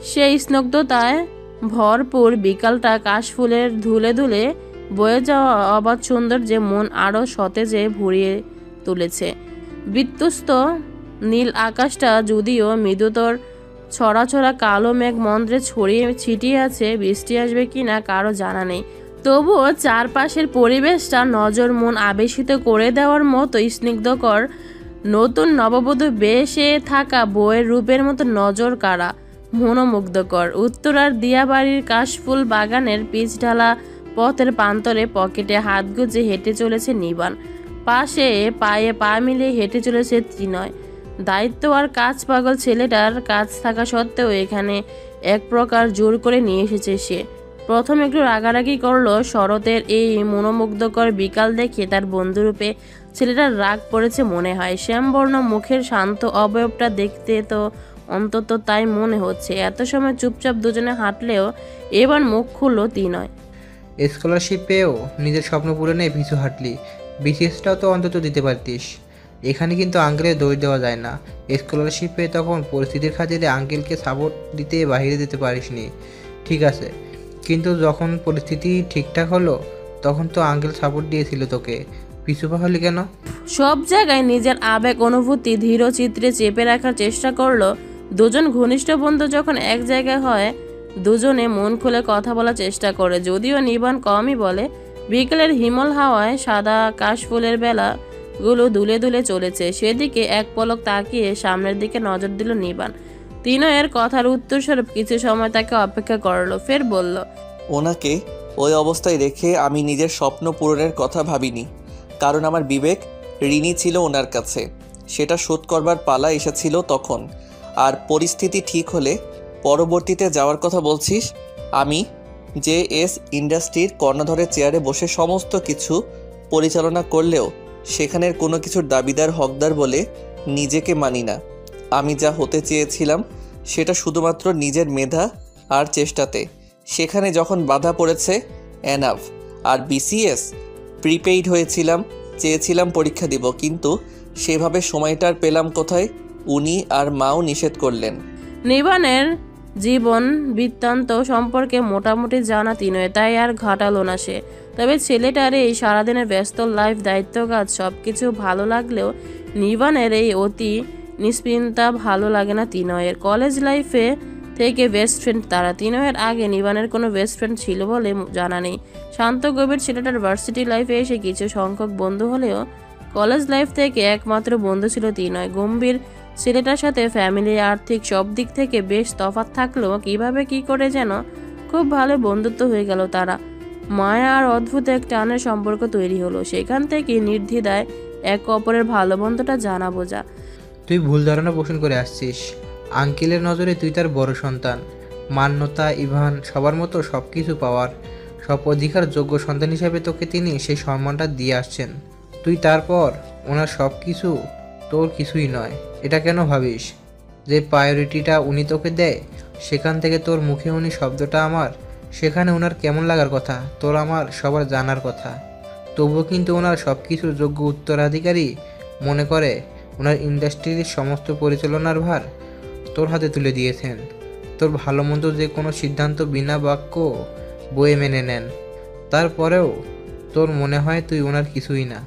সেই স্নিগ্ধতায় ভরপুর বিকালটা কাশফুলের ধুলে ধুলে বয়ে যাওয়া অবাধ সৌন্দর্যে মন আরও সতেজে ভরিয়ে তুলেছে। বিধ্বস্ত নীল আকাশটা যদিও মৃদুতর ছড়া ছড়া কালো মেঘ মন্দ্রে ছড়িয়ে ছিটিয়ে আছে, বৃষ্টি আসবে কিনা কারো জানা নেই, তবুও চারপাশের পরিবেশটা নজর মন আবেশিত করে দেওয়ার মতো স্নিগ্ধকর। নতুন নববধূ বেশে থাকা বইয়ের রূপের মতো নজর কাড়া, মনোমুগ্ধকর। উত্তরার দিয়াবাড়ির কাশফুল বাগানের পিচ ঢালা পথের প্রান্তরে পকেটে হাত গুজে হেঁটে চলেছে নিবান, পাশে পায়ে পা মিলিয়ে হেঁটে চলেছে ত্রিনয়। দায়িত্ব আর কাজ পাগল ছেলেটার কাজ থাকা সত্ত্বেও এখানে এক প্রকার জোর করে নিয়ে এসেছে সে। প্রথম একটু রাগারাগি করলো শরতের এই মনোমুগ্ধকর বিকাল দেখে তার বন্ধুরূপে ছেলেটার রাগ পড়েছে মনে হয়। শ্যামবর্ণ মুখের শান্ত অবয়বটা দেখতে তো অন্তত তাই মনে হচ্ছে। এত সময় চুপচাপ দুজনে হাঁটলেও এবার মুখ খুললো ত্রিনয়। স্কলারশিপ পেয়েও নিজের স্বপ্ন পূরণে পিছু হাঁটলি, বিসিএসটাও তো অন্তত দিতে পারতিস। এখানে কিন্তু আঙ্কেলের দোষ দেওয়া যায় না। স্কলারশিপ পেয়ে তখন পরিস্থিতির খাতিরে আঙ্কেলকে সাপোর্ট দিতে বাহিরে দিতে পারিসনি, ঠিক আছে, কিন্তু যখন পরিস্থিতি ঠিকঠাক হলো তখন তো আঙ্কেল সাপোর্ট দিয়েছিল তোকে, পিছু পা হলি কেন? সব জায়গায় নিজের আবেগ অনুভূতি ধীর চিত্রে চেপে রাখার চেষ্টা করলো। দুজন ঘনিষ্ঠ বন্ধু যখন এক জায়গায় হয় দুজনে মন খুলে কথা বলার চেষ্টা করে, যদিও নিবান কমই বলে। বিকেলের হিমল হাওয়ায় সাদা কাশফুলের বেলাগুলো দুলে দুলে চলেছে, সেদিকে এক পলক তাকিয়ে সামনের দিকে নজর দিল নিবান। ত্রিনয়ের কথার উত্তরস্বরূপ কিছু সময় তাকে অপেক্ষা করলো, ফের বলল, ওনাকে ওই অবস্থায় রেখে আমি নিজের স্বপ্ন পূরণের কথা ভাবিনি, কারণ আমার বিবেক ঋণী ছিল ওনার কাছে, সেটা শোধ করবার পালা এসেছিল তখন। আর পরিস্থিতি ঠিক হলে পরবর্তীতে যাওয়ার কথা বলছিস? আমি JS ইন্ডাস্ট্রির কর্ণধরের চেয়ারে বসে সমস্ত কিছু পরিচালনা করলেও সেখানের কোনো কিছুর দাবিদার হকদার বলে নিজেকে মানি না। আমি যা হতে চেয়েছিলাম সেটা শুধুমাত্র নিজের মেধা আর চেষ্টাতে, সেখানে যখন বাধা পড়েছে এনাফ। আর BCS প্রিপেইড হয়েছিলাম, চেয়েছিলাম পরীক্ষা দিব, কিন্তু সেভাবে সময়টার পেলাম কোথায়? উনি আর মাও নিষেধ করলেন। নিবানের জীবন বৃত্তান্ত সম্পর্কে মোটামুটি জানা ত্রিনয়, তাই আর ঘাটালো না সে। তবে ছেলেটার এই সারাদিনের ব্যস্ত লাইফ, দায়িত্ব, কাজ সবকিছু ভালো লাগলেও নিবানের এই অতি নিষ্পিনতা ভালো লাগে না ত্রিনয়ের। কলেজ লাইফে থেকে বেস্ট ফ্রেন্ড তারা। ত্রিনয়ের আগে নিবানের কোনো বেস্ট ফ্রেন্ড ছিল বলে জানা নেই। শান্ত গভীর ছেলেটার ভার্সিটি লাইফে এসে কিছু সংখ্যক বন্ধু হলেও কলেজ লাইফ থেকে একমাত্র বন্ধু ছিল ত্রিনয়। গম্ভীর ছেলেটার সাথে ফ্যামিলি, আর্থিক সব দিক থেকে বেশ তফাৎ থাকলেও কিভাবে কি করে যেন খুব ভালো বন্ধুত্ব হয়ে গেল তারা। মায়া আর অদ্ভুত এক টানের সম্পর্ক তৈরি হলো। সেখান থেকে নির্দ্বিধায় এক অপরের ভালো বন্ধুটা জানা বোঝা। তুই ভুল ধারণা পোষণ করে আসছিস। আঙ্কেলের নজরে তুই তার বড় সন্তান, মান্যতা, ইভান সবার মতো সব কিছু পাওয়ার সব অধিকার যোগ্য সন্তান হিসেবে তোকে তিনি সেই সম্মানটা দিয়ে আসছেন। তুই তারপর ওনার সব কিছু তোর কিছুই নয়, এটা কেন ভাবিস? যে প্রায়োরিটিটা উনি তোকে দেয় সেখান থেকে তোর মুখে উনি শব্দটা আমার, সেখানে ওনার কেমন লাগার কথা তোর আমার সবার জানার কথা। তবুও কিন্তু ওনার সব কিছুর যোগ্য উত্তরাধিকারী মনে করে ওনার ইন্ডাস্ট্রির সমস্ত পরিচালনার ভার তোর হাতে তুলে দিয়েছেন। তোর ভালো মন্দ যে কোনো সিদ্ধান্ত বিনা বাক্য বয়ে মেনে নেন, তারপরেও তোর মনে হয় তুই ওনার কিছুই না।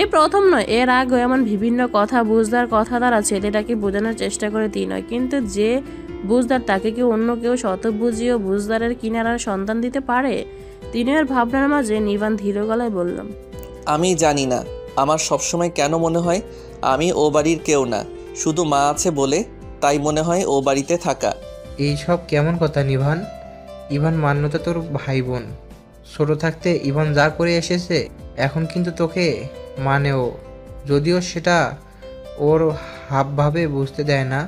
এই প্রথম নয়, এর আগে এমন বিভিন্ন কথা বুঝদার কথা দ্বারা ছেলেটাকে বোঝানোর চেষ্টা করে ত্রিনয়, কিন্তু যে বুঝদার তাকে কি অন্য কেউ শতবুঝি ও বুঝদারের কিনারার সন্তান দিতে পারে? ত্রিনয়ের ভাবনার মাঝে নিবান ধীর গলায় বললাম, আমি জানি না আমার সবসময় কেন মনে হয় আমি ও বাড়ির কেউ না, শুধু মা আছে বলে তাই মনে হয় ও বাড়িতে থাকা। এইসব কেমন কথা নিভান? ইভান মান্যতা তোর ভাই বোন, ছোট থাকতে ইভান যা করে এসেছে এখন কিন্তু তোকে মানেও, যদিও সেটা ওর হাবভাবে বুঝতে দেয় না।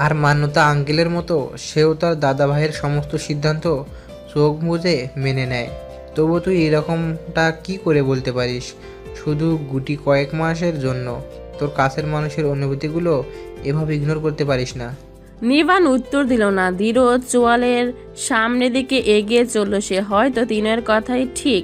আর মান্যতা আঙ্কেলের মতো সেও তার দাদা ভাইয়ের সমস্ত সিদ্ধান্ত চোখ বুজে মেনে নেয়। তবু তুই এরকমটা কি করে বলতে পারিস? শুধু গুটি কয়েক মাসের জন্য তোর কাছের মানুষের অনুভূতিগুলো এভাবে ইগনোর করতে পারিস না। নিবান উত্তর দিল না। দৃঢ় চোয়ালের সামনের দিকে এগিয়ে চলল সে। হয়তো ত্রিনয়ের কথাই ঠিক,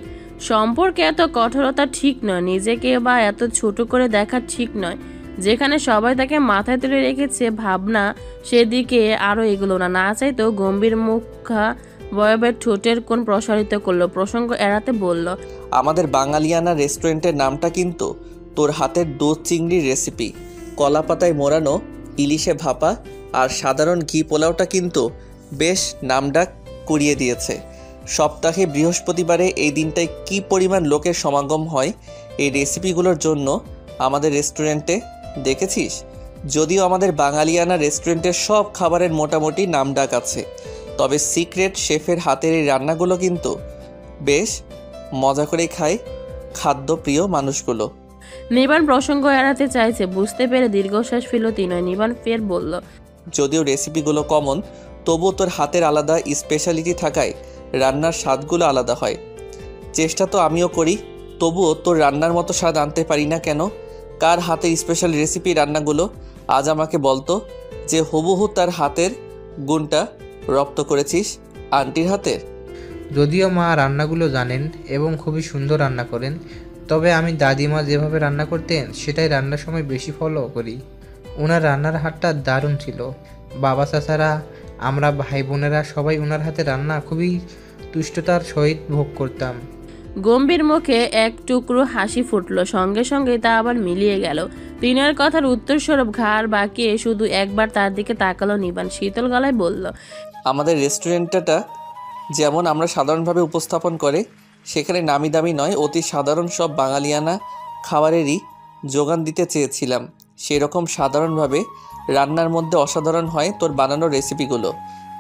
সম্পর্কে এত কঠোরতা ঠিক নয়, নিজেকে বা এত ছোট করে দেখা ঠিক নয়। যেখানে সবাই তাকে মাথায় তুলে রেখেছে ভাবনা সেদিকে আরো এগুলো না, না চাইতেও গম্ভীর মুখা বয়বের ঠোঁটের কোণ প্রসারিত করলো, প্রসঙ্গ এড়াতে বলল, আমাদের বাঙালিয়ানা রেস্টুরেন্টের নামটা কিন্তু তোর হাতের দুধ চিংড়ির রেসিপি, কলা পাতায় মোড়ানো ইলিশে ভাপা আর সাধারণ ঘি পোলাওটা কিন্তু বেশ নামডাক কুড়িয়ে দিয়েছে। সপ্তাহে বৃহস্পতিবারে এই দিনটায় কি পরিমাণ লোকের সমাগম হয় এই রেসিপিগুলোর জন্য আমাদের রেস্টুরেন্টে, দেখেছিস? যদিও আমাদের বাঙালিয়ানা রেস্টুরেন্টের সব খাবারের মোটামুটি নামডাক আছে, তবে সিক্রেট শেফের হাতের এই রান্নাগুলো কিন্তু বেশ মজা করেই খায় খাদ্যপ্রিয় মানুষগুলো। নিবান প্রসঙ্গ এড়াতে চাইছে, বুঝতে পেরে দীর্ঘশ্বাস ফেলল তিনয়। নিবান ফের বলল, যদিও রেসিপিগুলো কমন, তবুও তোর হাতের আলাদা স্পেশালিটি থাকায় রান্নার স্বাদগুলো আলাদা হয়। চেষ্টা তো আমিও করি, তবুও তোর রান্নার মতো স্বাদ আনতে পারি না কেন? কার হাতের স্পেশাল রেসিপি রান্নাগুলো আজ আমাকে বলতো, যে হুবহু তার হাতের গুণটা রপ্ত করেছিস আন্টির হাতের। যদিও মা রান্নাগুলো জানেন এবং খুবই সুন্দর রান্না করেন, তবে আমি দাদিমা যেভাবে রান্না করতেন সেটাই রান্নার সময় বেশি ফলো করি। ওনার রান্নার হাতটা দারুণ ছিল। বাবা চাচারা, আমরা ভাই বোনেরা সবাই ওনার হাতে রান্না খুবই তুষ্টতার সহিত ভোগ করতাম। গম্ভীর মুখে এক টুকরো হাসি ফুটলো, সঙ্গে সঙ্গে তা আবার মিলিয়ে গেল। তিনের কথার উত্তরস্বরূপ ঘাড় বাঁকিয়ে শুধু একবার তার দিকে তাকালো নিবান, শীতল গলায় বলল, আমাদের রেস্টুরেন্টটা যেমন আমরা সাধারণভাবে উপস্থাপন করে, সেখানে নামি দামি নয়, অতি সাধারণ সব বাঙালিয়ানা খাবারেরই যোগান দিতে চেয়েছিলাম। সেরকম সাধারণভাবে রান্নার মধ্যে অসাধারণ হয় তোর বানানো রেসিপিগুলো,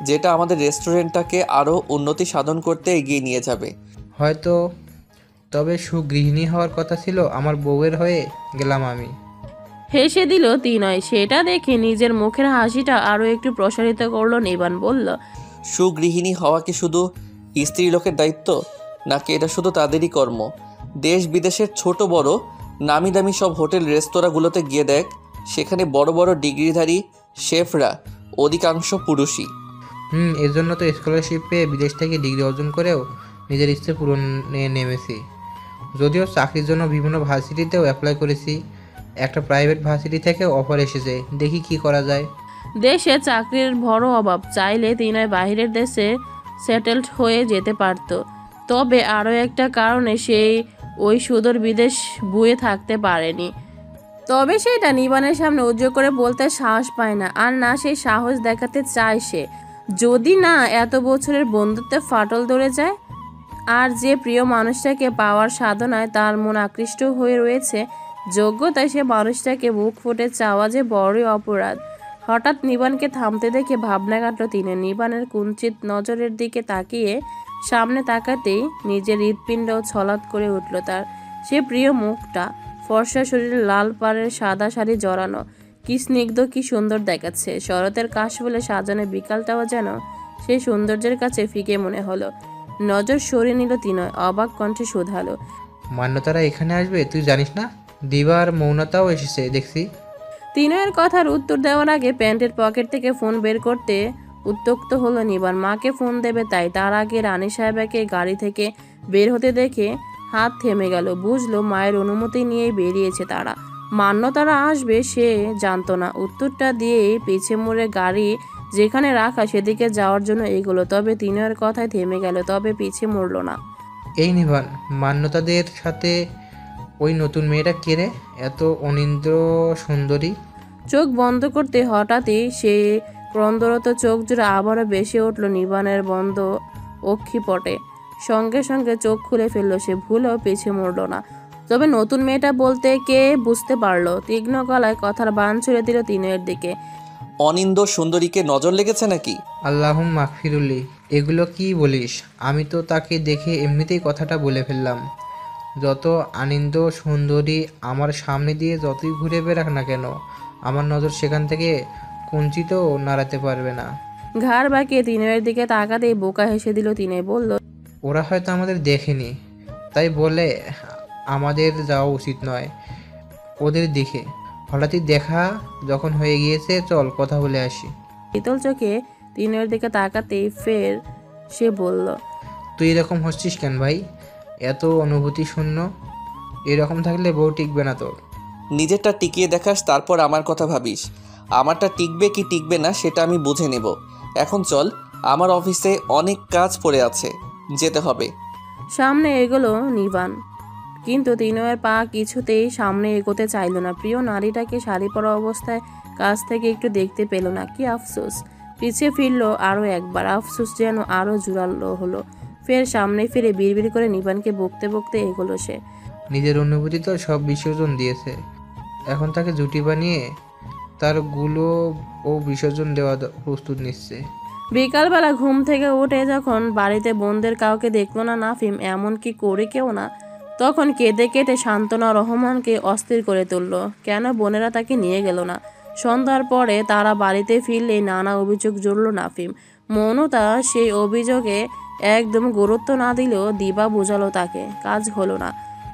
যেটা আমাদের রেস্টুরেন্টটাকে আরও উন্নতি সাধন করতে এগিয়ে নিয়ে যাবে। হয়তো, তবে সুগৃহিণী হওয়ার কথা ছিল আমার বউয়ের হয়ে গেলাম আমি। হেসে দিল তিনয়। সেটা দেখে নিজের মুখের হাসিটা আরো একটু প্রসারিত করলো নিবান, বলল, সুগৃহিণী হওয়া কি শুধু স্ত্রী লোকের দায়িত্ব, নাকি এটা শুধু তাদেরই কর্ম? দেশ বিদেশের ছোট বড় নামি দামি সব হোটেল রেস্তোরাঁগুলোতে গিয়ে দেখ, সেখানে বড় বড় ডিগ্রিধারী শেফরা অধিকাংশ পুরুষই। এজন্য তো স্কলারশিপ পেয়ে বিদেশ থেকে ডিগ্রি অর্জন করেও নিজের ইচ্ছে পূরণে নেমেছি। যদিও চাকরির জন্য বিভিন্ন ভার্সিটিতেও অ্যাপ্লাই করেছি, একটা প্রাইভেট ভার্সিটি থেকেও অফার এসেছে, দেখি কি করা যায়। দেশে চাকরির বড় অভাব, চাইলে তিনয় বাইরের দেশে সেটেলড হয়ে যেতে পারত। তবে আরও একটা কারণে সেই ওই সুদূর বিদেশ বুয়ে থাকতে পারেনি। তবে সেটা নিবানের সামনে উজ্জ্বল করে বলতে সাহস পায় না, আর না সেই সাহস দেখাতে চায় সে। যদি না এত বছরের বন্ধুত্বে ফাটল ধরে যায়, আর যে প্রিয় মানুষটাকে পাওয়ার সাধনায় তার মন আকৃষ্ট হয়ে রয়েছে, যোগ্যতায় সে মানুষটাকে বুক ফুটে চাওয়া যে বড়ই অপরাধ। হঠাৎ নিবানকে থামতে দেখে ভাবনা কাটল তিনি। নিবানের কুঞ্চিত নজরের দিকে তাকিয়ে সামনে তাকাতেই নিজের হৃৎপিণ্ড ছলাৎ করে উঠল তার। সে প্রিয় মুখটা, ফর্সা শরীরে লাল পাড়ের সাদা শাড়ি জড়ানো, কি স্নিগ্ধ, কি সুন্দর দেখাচ্ছে। শরতের কাশফুলে সাজানো বিকালটাও যেন সেই সৌন্দর্যের কাছে ফিকে মনে হলো। নজর সরিয়ে নিল তিনয়, অবাক কণ্ঠে শোধালো, মান্যতারা এখানে আসবে তুই জানিস না? দিবার মৌনতাও এসেছে দেখছি। তিনয়ের কথার উত্তর দেওয়ার আগে প্যান্টের পকেট থেকে ফোন বের করতে উত্ত্যক্ত হলো নিবান। মাকে ফোন দেবে তাই, তার আগে রানী সাহেবাকে গাড়ি থেকে বের হতে দেখে হাত থেমে গেল। বুঝলো মায়ের অনুমতি নিয়েই বেরিয়েছে তারা। মান্যতারা আসবে সে জানতো না। উত্তরটা দিয়েই পিছে মুড়ে গাড়ি যেখানে রাখা সেদিকে যাওয়ার জন্য এগোলো। তবে তিনয়ের কথায় থেমে গেল, তবে পিছে মুড়ল না। এই নিভান, মান্যতাদের সাথে ওই নতুন মেয়েটা কে রে? এত অনিন্দ্র সুন্দরী। চোখ বন্ধ করতে হঠাৎই সে ক্রন্দরত চোখ জুড়ে আবারও বেশি উঠল নিবানের বন্ধ অক্ষিপটে। সঙ্গে সঙ্গে চোখ খুলে ফেললো সে, ভুলেও পিছে মুড়ল না। তবে নতুন মেয়েটা বলতে কে বুঝতে পারলো। তীক্ষ্ণ গলায় কথার বান ছুড়ে দিল তিনয়ের দিকে, অনিন্দ সুন্দরীকে নজর লেগেছে নাকি? আল্লাহুম মাগফিরুল্লি, এগুলো কি বলিস? আমি তো তাকে দেখে এমনিতেই কথাটা বলে ফেললাম। যত আনন্দ সুন্দরী আমার সামনে দিয়ে যতই ঘুরে বেড়াক না কেন, আমার নজর সেখান থেকে কুঞ্চিতও নাড়াতে পারবে না। ঘাড় বাঁকিয়ে তিনয়ের দিকে তাকাতেই বোকা হেসে দিল তিনয়, বলল, ওরা হয়তো আমাদের দেখেনি, তাই বলে আমাদের যাওয়া উচিত নয় ওদের দিকে। হঠাৎই দেখা যখন হয়ে গিয়েছে, চল কথা বলে আসি। শীতল চোখে তিনয়ের দিকে তাকাতেই ফের সে বলল, তুই এরকম হচ্ছিস কেন ভাই? এত অনুভূতি শূন্য, এরকম থাকলে বউ টিকবে না তোর। নিজেরটা টিকিয়ে দেখাস, তারপর আমার কথা ভাবিস। আমারটা টিকবে কি টিকবে না সেটা আমি বুঝে নেব। এখন চল, আমার অফিসে অনেক কাজ পড়ে আছে, যেতে হবে। সামনে এগোলো নিবান, কিন্তু তিনয়ের পা কিছুতেই সামনে এগোতে চাইল না। প্রিয় নারীটাকে শাড়ি পরা অবস্থায় কাছ থেকে একটু দেখতে পেল না। কি আফসোস। পিছিয়ে ফিরলো আরও একবার, আফসোস যেন আরও জোরালো হলো। ফের সামনে ফিরে বিড়বিড় করে নিবানকে বকতে বকতে এগোলো সে। নিজের অনুভূতি তো সব বিসর্জন দিয়েছে, এখন তাকে জুটি বানিয়ে তার গুলো ও বিসর্জন দেওয়া প্রস্তুত নিচ্ছে। বিকালবেলা ঘুম থেকে উঠে যখন বাড়িতে বোনদের কাউকে দেখলো না নাফিম, এমনকি করে কেউ না, তখন কেঁদে কেটে সান্ত্বনা রহমানকে অস্থির করে তুলল। কেন বোনেরা তাকে নিয়ে গেল না? সন্ধ্যার পরে তারা বাড়িতে ফিরলে নানা অভিযোগ জুড়ল নাফিম। মৌনতা সেই অভিযোগে একদম গুরুত্ব না দিলেও দিবা বোঝালো তাকে, কাজ হলো না।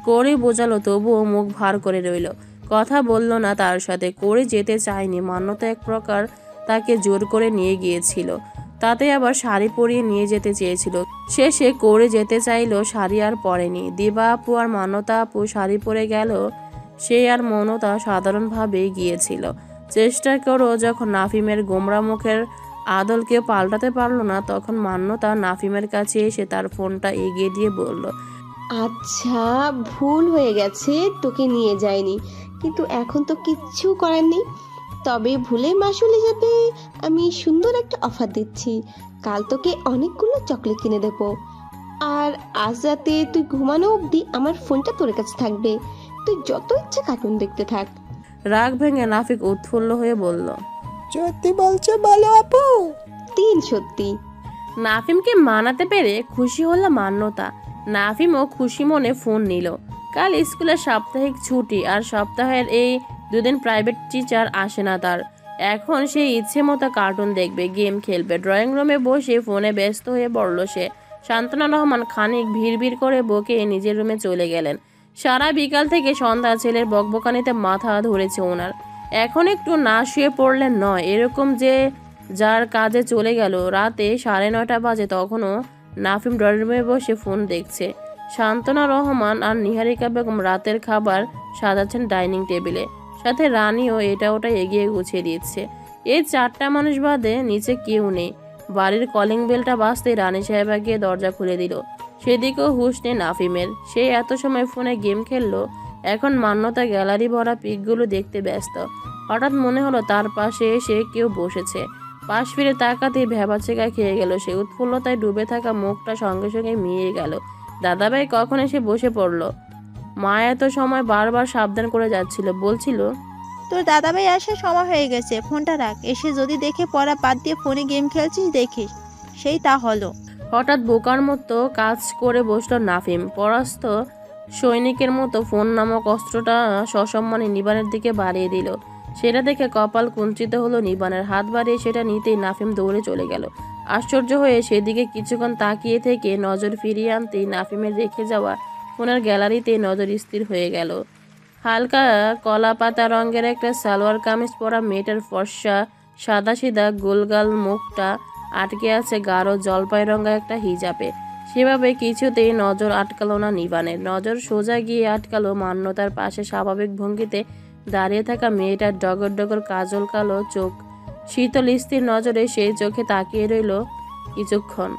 করে বোঝালো, তবুও মুখ ভার করে রইল, কথা বলল না তার সাথে। করে যেতে চায়নি, মান্যতা এক প্রকার তাকে জোর করে নিয়ে গিয়েছিল। তাতে আবার শাড়ি পরিয়ে নিয়ে যেতে চেয়েছিল। শেষে করে যেতে চাইলো, শাড়ি আর পরেনি। দিবা আপু আর মান্যতা আপু শাড়ি পরে গেল, সে আর মৌনতা সাধারণভাবেই গিয়েছিল। চেষ্টা করো যখন নাফিমের গোমরা মুখের আদলকে পাল্টাতে পারলো না, তখন মান্যতা নাফিমের কাছে এসে তার ফোনটা এগিয়ে দিয়ে বলল, আচ্ছা, ভুল হয়ে গেছে, তোকে নিয়ে যাইনি, কিন্তু এখন তো কিচ্ছু করার নেই। তবে ভুলে মাসুল হিসাবে আমি সুন্দর একটা অফার দিচ্ছি। কাল তোকে অনেকগুলো চকলেট কিনে দেবো, আর আজ রাতে তুই ঘুমানো অবধি আমার ফোনটা তোর কাছে থাকবে। তুই যত ইচ্ছে কার্টুন দেখতে থাক। রাগ ভেঙে নাফিক উৎফুল্ল হয়ে বলল, সত্যি বলছো বলো আপু? সত্যি। নাফিমকে মানাতে পেরে খুশি হলো মান্যতা। নাফিমও খুশি মনে ফোন নিল। কাল স্কুলের সাপ্তাহিক ছুটি, আর সপ্তাহের এই দুদিন প্রাইভেট টিচার আসে না তার। এখন সে ইচ্ছে মতো কার্টুন দেখবে, গেম খেলবে। ড্রয়িং রুমে বসে ফোনে ব্যস্ত হয়ে পড়ল সে। সান্ত্বনা রহমান খানিক ভিড় করে বকে নিজের রুমে চলে গেলেন। সারা বিকাল থেকে সন্ধ্যা ছেলের বকবকানিতে মাথা ধরেছে ওনার। এখন একটু না শুয়ে পড়লেন নয়, এরকম যে যার কাজে চলে গেল। রাতে 9:30 বাজে, তখনও নাফিম ড্রয়িং রুমে বসে ফোন দেখছে। সান্ত্বনা রহমান আর নিহারিকা বেগম রাতের খাবার সাজাচ্ছেন ডাইনিং টেবিলে, সাথে রানীও এটা ওটা এগিয়ে গুছিয়ে দিচ্ছে। এই 4টা মানুষ বাদে নিচে কেউ নেই। বাড়ির কলিং বেলটা বাজতেই রানী সাহেবা গিয়ে দরজা খুলে দিল। সেদিকেও হুঁশ নেই নাফিমের। সে এত সময় ফোনে গেম খেললো, এখন মান্যতা গ্যালারি ভরা পিকগুলো দেখতে ব্যস্ত। হঠাৎ মনে হলো তার পাশে এসে কেউ বসেছে। পাশ ফিরে তাকাতেই ভ্যাবাচেকা খেয়ে গেল সে। উৎফুল্লতায় ডুবে থাকা মুখটা সঙ্গে সঙ্গে মিয়ে গেল। দাদাভাই কখন এসে বসে পড়ল। মা এত সময় বারবার সাবধান করে যাচ্ছিল, বলছিল, তোর দাদাভাই আসার সময় হয়ে গেছে, ফোনটা রাখ। এসে যদি দেখে পড়া বাদ দিয়ে ফোনে গেম খেলছিস, দেখিস সেই তা হলো। হঠাৎ বোকার মতো কাজ করে বসলো নাফিম। পরাস্ত সৈনিকের মতো ফোন নামক অস্ত্রটা সসম্মানে নিবানের দিকে বাড়িয়ে দিল। সেটা দেখে কপাল কুঞ্চিত হলো নিবানের। হাত বাড়িয়ে সেটা নিতেই নাফিম দৌড়ে চলে গেল। আশ্চর্য হয়ে সেদিকে কিছুক্ষণ তাকিয়ে থেকে নজর ফিরিয়ে আনতেই নাফিমের রেখে যাওয়া ফোনের গ্যালারিতে নজর স্থির হয়ে গেল। হালকা কলা পাতা রঙের একটা সালোয়ার কামিজ পরা মেয়েটার ফর্সা সাদাসিধা গোলগাল মুখটা আটকে আছে গাঢ় জলপাই রঙা একটা হিজাবে। সেভাবে কিছুতেই নজর আটকালো না নিবানের। নজর সোজা গিয়ে আটকালো মান্যতার পাশে স্বাভাবিক ভঙ্গিতে দাঁড়িয়ে থাকা মেয়েটার ডগর ডগর কাজল কালো চোখ। শীতল স্থির নজরে সেই চোখে তাকিয়ে রইল কিছুক্ষণ।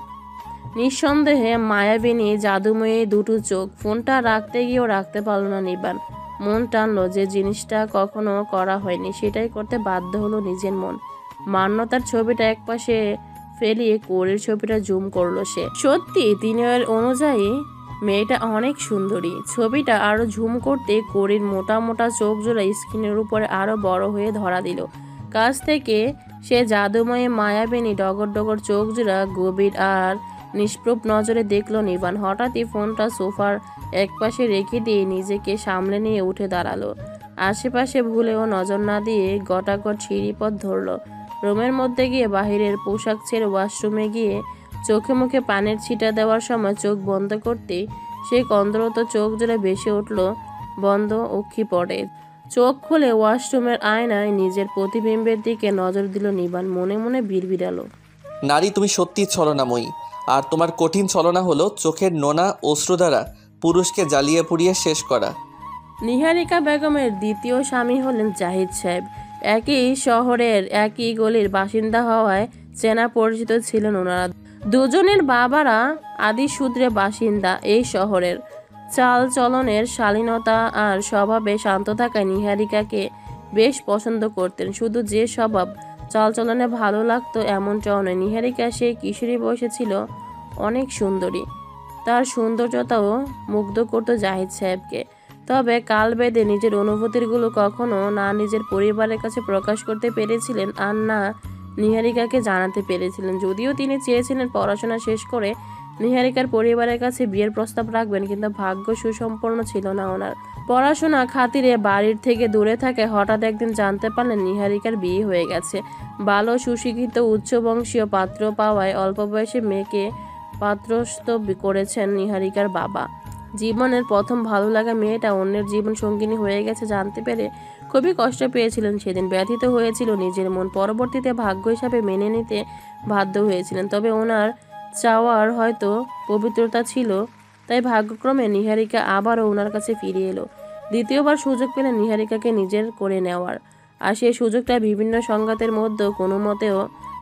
নিঃসন্দেহে মায়াবিনী জাদুময়ী দুটো চোখ। ফোনটা রাখতে গিয়েও রাখতে পারল না নিবান। মন টানলো যে জিনিসটা কখনো করা হয়নি, সেটাই করতে বাধ্য হলো নিজের মন। মান্যতার ছবিটা একপাশে ফেলিয়ে কোরের ছবিটা জুম করলো সে। সত্যি তিনের অনুযায়ী মেয়েটা অনেক সুন্দরী। ছবিটা আরো ঝুম করতে কোরের মোটা মোটা চোখ জোড়া স্ক্রিনের উপরে আরো বড় হয়ে ধরা দিল। কাছ থেকে সে জাদুময়ী মায়াবিনী ডগর ডগর চোখ জোড়া গভীর আর নিষ্প্রভ নজরে দেখলো নিবান। হঠাৎই ফোনটা সোফার একপাশে রেখে দিয়ে নিজেকে সামলে নিয়ে উঠে দাঁড়ালো। আশেপাশে ভুলেও নজর না দিয়ে গটাগট সিঁড়িপথ ধরলো। রুমের মধ্যে গিয়ে বাহিরের পোশাক ছেড়ে ওয়াশরুমে গিয়ে চোখে মুখে পানের ছিটা দেওয়ার সময় চোখ বন্ধ করতেই সে কন্দরত চোখ জোড়া ভেসে উঠল বন্ধ অক্ষি পড়ে। চোখ খুলে ওয়াশরুমের আয়নায় নিজের প্রতিবিম্বের দিকে নজর দিল নিবান। মনে মনে বিড়বিড়ালো, নারী, তুমি সত্যি ছলনাময়ী। আর তোমার কঠিন ছলনা হলো চোখের নোনা অশ্রু দ্বারা পুরুষকে জ্বালিয়ে পুড়িয়ে শেষ করা। নিহারিকা বেগমের দ্বিতীয় স্বামী হলেন জাহিদ সাহেব। একই শহরের একই গলির বাসিন্দা হওয়ায় চেনা পরিচিত ছিলেন ওনারা। দুজনের বাবারা আদি সূত্রে বাসিন্দা এই শহরের। চাল চলনের শালীনতা আর স্বভাবে শান্ত থাকায় নিহারিকাকে বেশ পছন্দ করতেন। শুধু যে স্বভাব চালচলনে ভালো লাগতো এমনটাও নয়, নিহারিকা সেই কিশোরী বয়সে ছিল অনেক সুন্দরী। তার সৌন্দর্যতাও মুগ্ধ করত জাহিদ সাহেবকে। তবে কাল বেঁধে নিজের অনুভূতিগুলো কখনো না নিজের পরিবারের কাছে প্রকাশ করতে পেরেছিলেন আর না নিহারিকাকে জানাতে পেরেছিলেন। যদিও তিনি চেয়েছিলেন পড়াশোনা শেষ করে নিহারিকার পরিবারের কাছে বিয়ের প্রস্তাব রাখবেন, কিন্তু ভাগ্য সুসম্পন্ন ছিল না ওনার। পড়াশোনা খাতিরে বাড়ির থেকে দূরে থাকে হঠাৎ একদিন জানতে পারলেন নিহারিকার বিয়ে হয়ে গেছে। ভালো সুশিক্ষিত উচ্চবংশীয় পাত্র পাওয়ায় অল্প বয়সে মেয়েকে পাত্রস্থ করেছেন নিহারিকার বাবা। জীবনের প্রথম ভালো লাগা মেয়েটা অন্যের জীবন সঙ্গিনী হয়ে গেছে জানতে পেরে খুবই কষ্ট পেয়েছিলেন সেদিন। ব্যথিত হয়েছিল নিজের মন। পরবর্তীতে ভাগ্য হিসাবে মেনে নিতে বাধ্য হয়েছিলেন। তবে ওনার চাওয়ার হয়তো পবিত্রতা ছিল, তাই ভাগ্যক্রমে নিহারিকা আবারও ওনার কাছে ফিরে এলো। দ্বিতীয়বার সুযোগ পেলেন নিহারিকাকে নিজের করে নেওয়ার, আর সেই সুযোগটা বিভিন্ন সংঘাতের মধ্যেও কোনো মতেও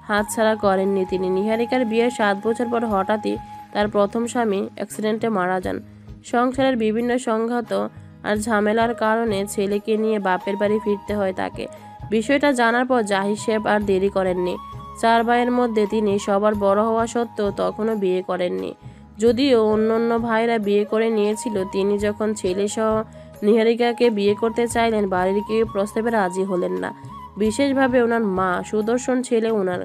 হাতছাড়া করেননি তিনি। নিহারিকার বিয়ের 7 বছর পর হঠাৎই তার প্রথম স্বামী অ্যাক্সিডেন্টে মারা যান। সংসারের বিভিন্ন সংঘাত আর ঝামেলার কারণে ছেলেকে নিয়ে বাপের বাড়ি ফিরতে হয় তাকে। বিষয়টা জানার পর জাহিদ সাহেব আর দেরি করেননি। 4 ভাইয়ের মধ্যে তিনি সবার বড় হওয়া সত্ত্বেও তখনও বিয়ে করেননি। যদিও অন্য ভাইরা বিয়ে করে নিয়েছিল, তিনি যখন ছেলেসহ নিহারিকাকে বিয়ে করতে চাইলেন বাড়ির কেউ প্রস্তাবে রাজি হলেন না। বিশেষভাবে ওনার মা। সুদর্শন ছেলে ওনার,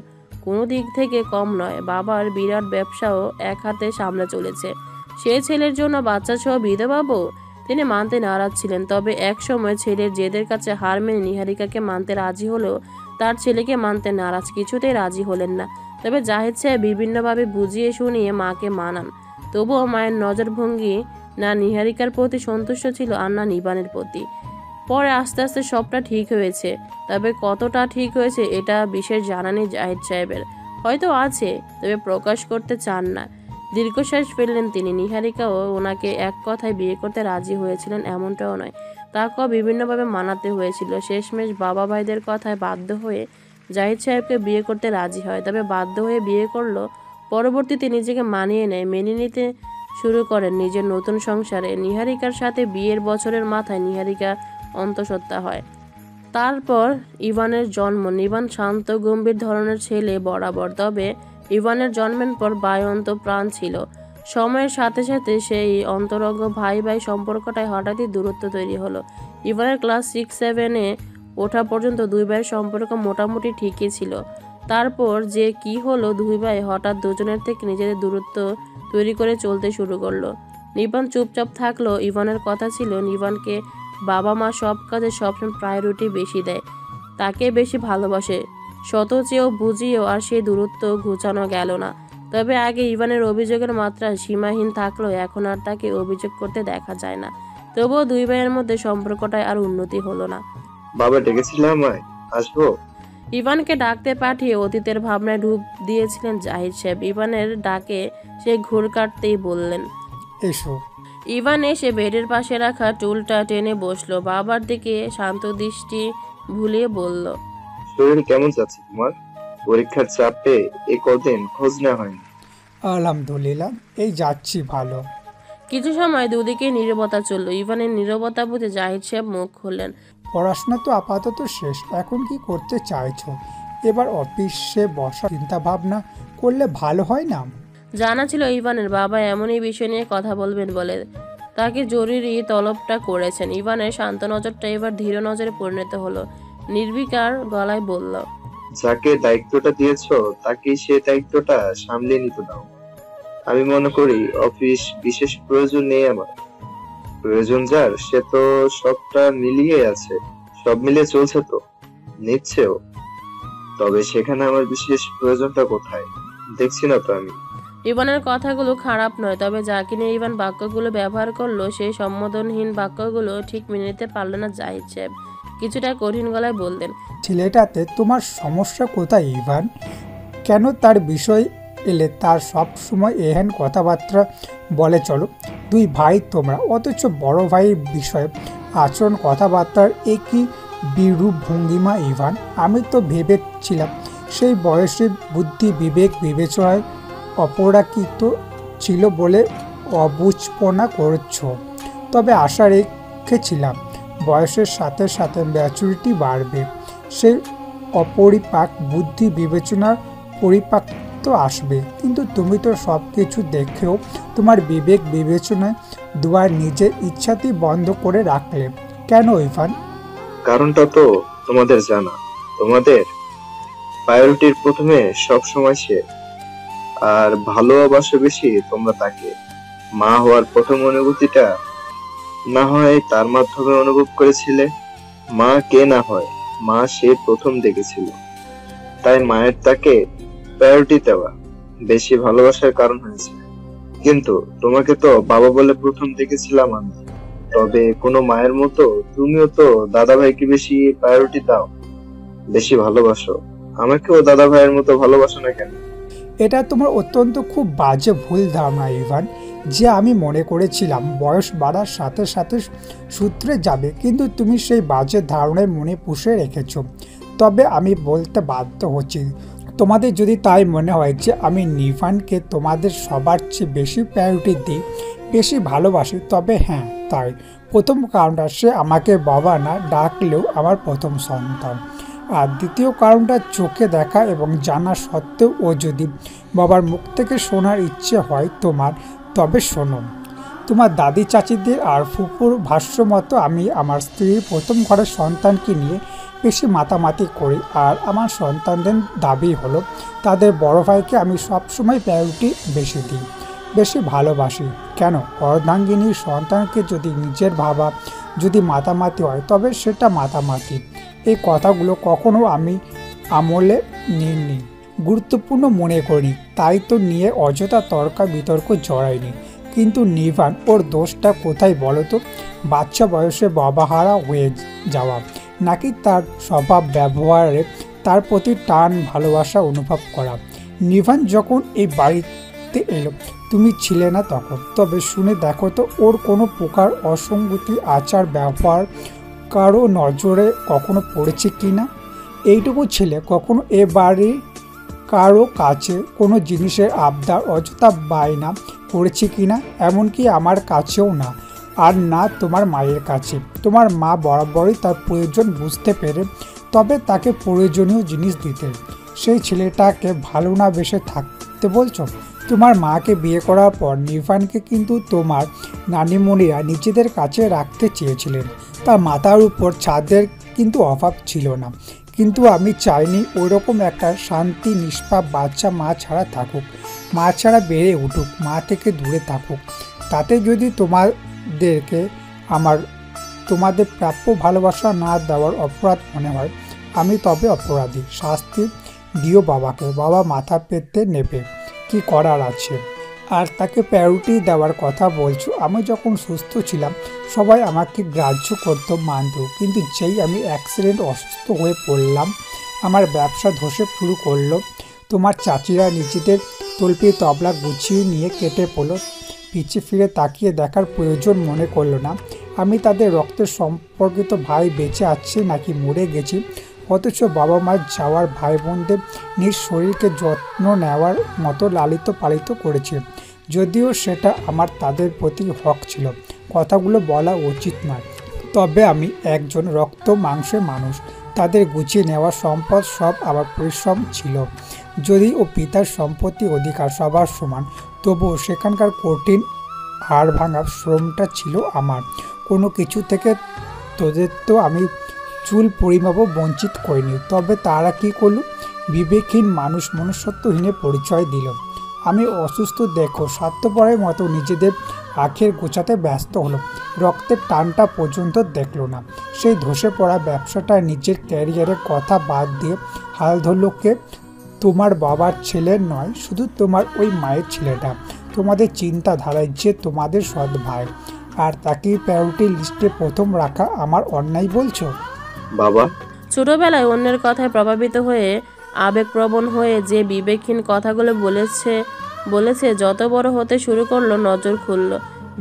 কোনো দিক থেকে কম নয়। বাবার বিরাট ব্যবসাও এক হাতে সামলে চলেছে। সে ছেলের জন্য বাচ্চা সহ বিধবা বউ, তিনি মানতে নারাজ ছিলেন। তবে এক সময় ছেলের জেদের কাছে হার মেনে নিহারিকাকে মানতে রাজি হলেও তার ছেলেকে মানতে নারাজ, কিছুতেই রাজি হলেন না। তবে জাহিদ সাহেব বিভিন্নভাবে বুঝিয়ে শুনিয়ে মাকে মানান। তবুও মায়ের নজরভঙ্গি না নিহারিকার প্রতি সন্তুষ্ট ছিল আর না নিবানের প্রতি। পরে আস্তে আস্তে সবটা ঠিক হয়েছে, তবে কতটা ঠিক হয়েছে এটা বিশেষ জানা নেই জাহিদ সাহেবের। হয়তো আছে, তবে প্রকাশ করতে চান না। দীর্ঘশ্বাস ফেললেন তিনি। নিহারিকাও ওনাকে এক কথায় বিয়ে করতে রাজি হয়েছিলেন এমনটাও নয়, তাকেও বিভিন্নভাবে মানাতে হয়েছিল। শেষমেশ বাবা ভাইদের কথায় বাধ্য হয়ে জাহিদ সাহেবকে বিয়ে করতে রাজি হয়। তবে বাধ্য হয়ে বিয়ে করলো, পরবর্তীতে নিজেকে মানিয়ে নেয়, মেনে নিতে শুরু করেন নিজের নতুন সংসারে। নিহারিকার সাথে বিয়ের বছরের মাথায় নিহারিকা অন্তঃসত্ত্বা হয়। তারপর ইভানের জন্ম। ইভান শান্ত গম্ভীর ধরনের ছেলে বরাবর, তবে ইভানের জন্মের পর বায়ন্ত প্রাণ ছিল। সময়ের সাথে সাথে সেই অন্তরঙ্গ ভাই ভাই সম্পর্কটায় হঠাৎই দূরত্ব তৈরি হলো। ইভানের ক্লাস 6-7-এ ওঠা পর্যন্ত 2 ভাইয়ের সম্পর্ক মোটামুটি ঠিকই ছিল। তারপর যে কি হলো, 2 ভাই হঠাৎ দুজনের থেকে নিজেদের দূরত্ব তৈরি করে চলতে শুরু করলো। নিবান চুপচাপ থাকলো। ইভানের কথা ছিল নিবানকে বাবা মা সব কাজে সবসময় প্রায়োরিটি বেশি দেয়, তাকে বেশি ভালোবাসে। শত চেয়েও বুঝিয়েও আর সেই দূরত্ব ঘুচানো গেল না। তবে আগে ইভানের অভিযোগের মাত্রা সীমাহীন থাকলেও এখন আর তাকে অভিযোগ করতে দেখা যায় না। তবুও 2 ভাইয়ের মধ্যে সম্পর্কটায় আর উন্নতি হলো না। বাবা ডেকেছিলাম, আসবো? ইভানকে ডাকতে পাঠিয়ে অতীতের ভাবনায় ডুব দিয়েছিলেন জাহিদ সাহেব। ইভানের ডাকে সে ঘুর কাটতেই বললেন, এসো। ইভান এসে বেডের পাশে রাখা টুলটা টেনে বসলো। বাবার দিকে শান্ত দৃষ্টি ভুলিয়ে বলল, শরীর কেমন যাচ্ছে তোমার? পরীক্ষার চাপে এই কদিন খোঁজ নেওয়া হয়নি। আলহামদুলিল্লাহ, এই যাচ্ছি ভালো। কিছু সময় দুদিকে নীরবতা চলল। ইভানের নীরবতা বুঝে জাহিদ সাহেব মুখ খুললেন, পড়াশোনা তো আপাতত শেষ, এখন কি করতে চাইছো? এবার অফিসে বসা চিন্তা ভাবনা করলে ভালো হয় না? জানা ছিল ইভানের বাবা এমনই বিষয় নিয়ে কথা বলবেন বলে তাকে জরুরি তলবটা করেছেন। ইভানের শান্ত নজরটা এবার ধীর নজরে পরিণত হলো। নির্বিকার গলায় বলল, যাকে দায়িত্বটা দিয়েছো তাকে সে দায়িত্বটা সামলে নিতে দাও। আমি মনে করি অফিস বিশেষ প্রয়োজন নেই আমার। প্রয়োজন যার, সে তো সবটা মিলিয়ে আছে, সব মিলিয়ে চলছে তো, নিচ্ছেও। তবে সেখানে আমার বিশেষ প্রয়োজনটা কোথায় দেখছি না তো আমি। ইভানের কথাগুলো খারাপ নয়, তবে যাকে নিয়ে ইভান বাক্যগুলো ব্যবহার করলো সেই সম্বোধনহীন বাক্যগুলো ঠিক মেনে নিতে পারলো না জাহিদ সাহেব। কিছুটা কঠিন গলায় বললেন, ছেলেটাতে তোমার সমস্যা কোথায় ইভান? কেন তার বিষয় এলে তার সব সময় এহেন কথাবার্তা বলে চলো। দুই ভাই তোমরা, অথচ বড় ভাইয়ের বিষয়ে আচরণ কথাবার্তার একই বিরূপ ভঙ্গিমা ইভান। আমি তো ভেবেছিলাম সেই বয়সে বুদ্ধি বিবেক বিবেচনায় অপরাকৃত ছিল বলে অবুঝপনা করছ। তবে আশা রেখেছিলাম বয়সের সাথে সাথে ম্যাচুরিটি বাড়বে, সেই অপরিপাক বুদ্ধি বিবেচনার পরিপাক্ত আসবে। কিন্তু তুমি তো সব কিছু দেখেও তোমার বিবেক বিবেচনায় দুয়ার নিজের ইচ্ছাতেই বন্ধ করে রাখলে কেন ইভান? কারণটা তো তোমাদের জানা। তোমাদের প্রায়োরিটির প্রথমে সব সময় সে, আর ভালোবাসো বেশি তোমরা তাকে। মা হওয়ার প্রথম অনুভূতিটা না হয় তার মাধ্যমে অনুভব করেছিলে। মা কে না হয়, মা সে প্রথম দেখেছিল, তাই মায়ের তাকে প্রায়োরিটি দেওয়া বেশি ভালোবাসার কারণ হয়েছে। কিন্তু তোমাকে তো বাবা বলে প্রথম দেখেছিলাম আমি। তবে কোনো মায়ের মতো তুমিও তো দাদা ভাইকে বেশি প্রায়োরিটি দাও, বেশি ভালোবাসো। আমাকেও দাদা ভাইয়ের মতো ভালোবাসো না কেন? এটা তোমার অত্যন্ত খুব বাজে ভুল ধারণা ইভান, যে আমি মনে করেছিলাম বয়স বাড়ার সাথে সাথে সূত্রে যাবে, কিন্তু তুমি সেই বাজে ধারণায় মনে পুষে রেখেছ। তবে আমি বলতে বাধ্য হচ্ছি, তোমাদের যদি তাই মনে হয় যে আমি নিভানকে তোমাদের সবার চেয়ে বেশি প্রায়োরিটি দিই, বেশি ভালোবাসি, তবে হ্যাঁ তাই। প্রথম কারণটা, সে আমাকে বাবা না ডাকলেও আমার প্রথম সন্তান। আর দ্বিতীয় কারণটা, চোখে দেখা এবং জানা সত্ত্বেও ও যদি বাবার মুখ থেকে শোনার ইচ্ছে হয় তোমার, তবে শোনো। তোমার দাদি চাচিদের আর ফুপুর ভাষ্য মতো আমি আমার স্ত্রীর প্রথম ঘরের সন্তানকে নিয়ে বেশি মাতামাতি করি, আর আমার সন্তানদের দাবি হলো তাদের বড় ভাইকে আমি সবসময় প্রায়োরিটি বেশি দিই, বেশি ভালোবাসি। কেন? অর্ধাঙ্গিনীর সন্তানকে যদি নিজের ভাবা যদি মাতামাতি হয়, তবে সেটা মাতামাতি। এই কথাগুলো কখনো আমি আমলে নিইনি, গুরুত্বপূর্ণ মনে করিনি, তাই তো নিয়ে অযথা তর্কা বিতর্ক জড়াইনি। কিন্তু নিভান, ওর দোষটা কোথায় বলো তো? বাচ্চা বয়সে বাবাহারা হয়ে যাওয়া, নাকি তার স্বভাব ব্যবহারে তার প্রতি টান ভালোবাসা অনুভব করা? নিভান যখন এই বাড়িতে এলো তুমি ছিলে না তখন। তবে শুনে দেখো তো, ওর কোনো প্রকার অসঙ্গতি আচার ব্যবহার কারো নজরে কখনো পড়েছে কি না? এইটুকু ছেলে কখনো এ বাড়ির কারো কাছে কোনো জিনিসের আবদার অযথা বায়না করেছে কি না? এমনকি আমার কাছেও না, আর না তোমার মায়ের কাছে। তোমার মা বরাবরই তার প্রয়োজন বুঝতে পেরে তবে তাকে প্রয়োজনীয় জিনিস দিতেন। সেই ছেলেটাকে ভালো না বেসে থাকতে বলছো? তোমার মাকে বিয়ে করার পর নিভানকে কিন্তু তোমার নানিমণিরা নিজেদের কাছে রাখতে চেয়েছিলেন। তার মাথার উপর ছাদের কিন্তু অভাব ছিল না, কিন্তু আমি চাইনি ওইরকম একটা শান্তি নিষ্পাপ বাচ্চা মা ছাড়া থাকুক, মা ছাড়া বেড়ে উঠুক, মা থেকে দূরে থাকুক। তাতে যদি তোমাদেরকে তোমাদের প্রাপ্য ভালোবাসা না দেওয়ার অপরাধ মনে হয়, আমি তবে অপরাধী। শাস্তি দিও বাবাকে, বাবা মাথা পেতে নেবে, কি করার আছে। আর তাকে প্রায়োরিটি দেওয়ার কথা বলছো। আমি যখন সুস্থ ছিলাম সবাই আমাকে গ্রাহ্য করতো, মানত, কিন্তু যেই আমি অ্যাক্সিডেন্ট অসুস্থ হয়ে পড়লাম, আমার ব্যবসা ধসে শুরু করলো, তোমার চাচিরা নিজেদের তল্পি তবলা গুছিয়ে নিয়ে কেটে পড়লো, পিছে ফিরে তাকিয়ে দেখার প্রয়োজন মনে করলো না আমি তাদের রক্তের সম্পর্কিত ভাই বেঁচে আছে নাকি মরে গেছি। অথচ বাবা মার যাওয়ার ভাই বোনদের নিজ শরীরকে যত্ন নেওয়ার মতো লালিত পালিত করেছে, যদিও সেটা আমার তাদের প্রতি হক ছিল, কথাগুলো বলা উচিত নয়। তবে আমি একজন রক্ত মাংসের মানুষ, তাদের গুছিয়ে নেওয়া সম্পদ সব আমার পরিশ্রম ছিল। যদি ও পিতার সম্পত্তি অধিকার সবার সমান, তবুও সেখানকার কঠিন হাড় ভাঙা শ্রমটা ছিল আমার। কোনো কিছু থেকে তোদের তো আমি চুল পরিমাপও বঞ্চিত করিনি। তবে তারা কি করল? বিবেকহীন মানুষ মনুষ্যত্বহীনে পরিচয় দিল। আমি অসুস্থ দেখো স্বার্থপরের মতো নিজেদের আখের গোছাতে ব্যস্ত হলো, রক্তের টানটা পর্যন্ত দেখলো না। সেই ধসে পড়া ব্যবসাটা নিজের ক্যারিয়ারের কথা বাদ দিয়ে হাল ধরল কে? তোমার বাবার ছেলে নয়, শুধু তোমার ওই মায়ের ছেলেটা, তোমাদের চিন্তাধারায় যে তোমাদের সৎ ভাই, আর তাকে প্রায়োরিটি লিস্টে প্রথম রাখা আমার অন্যায় বলছো? বাবা, ছোটবেলায় অন্যের কথায় প্রভাবিত হয়ে আবেগপ্রবণ হয়ে যে বিবেকহীন কথাগুলো বলেছে যত বড় হতে শুরু করলো, নজর খুলল,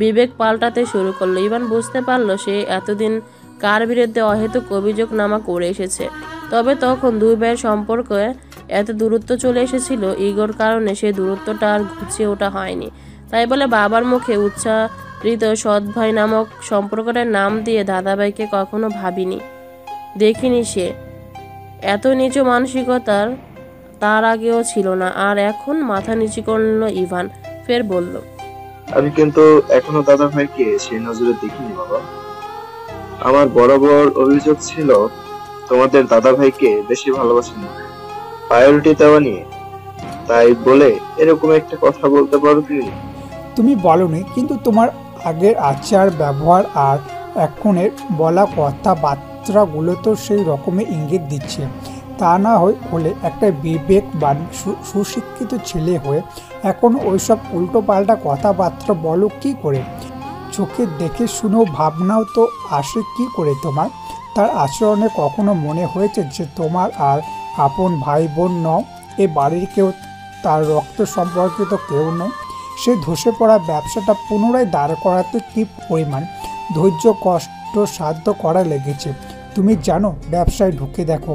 বিবেক পাল্টাতে শুরু করলো। ইভান বুঝতে পারলো সে এতদিন কার বিরুদ্ধে অহেতুক অভিযোগনামা করে এসেছে। তবে তখন দুই ভাইয়ের সম্পর্কে এত দূরত্ব চলে এসেছিল, ইগোর কারণে সেই দূরত্বটা আর ঘুচিয়ে ওঠা হয়নি। তাই বলে বাবার মুখে উচ্চারিত সৎ ভাই নামক সম্পর্কটার নাম দিয়ে দাদাভাইকে কখনো দেখিনি সে। এত নিচু মানসিকতার তার আগেও ছিল না। আর এখন মাথা নিচু করল ইভান, ফের বলল, আমি কিন্তু এখনো দাদা ভাইকে সেই নজরে দেখিনি বাবা। আমার বরাবর অভিযোগ ছিল তোমাদের দাদা ভাইকে বেশি ভালোবাসেন না, প্রায়োরিটি দেওয়া নিয়ে। তাই বলে এরকম একটা কথা বলতে পারো তুমি বলনি, কিন্তু তোমার আগের আচার ব্যবহার আর এখনের বলা কথাবার্তাগুলো তো সেই রকমের ইঙ্গিত দিচ্ছে। তা না হলে একটা বিবেকবান সুশিক্ষিত ছেলে হয়ে এখন ওইসব উল্টোপাল্টা কথাবার্তা বলো কি করে? চোখে দেখে শুনেও ভাবনাও তো আসে কি করে তোমার? তার আচরণে কখনো মনে হয়েছে যে তোমার আর আপন ভাই বোন নও, এ বাড়ির কেউ, তার রক্ত সম্পর্কিত কেউ নয়? সে ধসে পড়া ব্যবসাটা পুনরায় দাঁড় করাতে কী পরিমাণ ধৈর্য কষ্ট সাধ্য করা লেগেছে তুমি জানো? ব্যবসায় ঢুকে দেখো,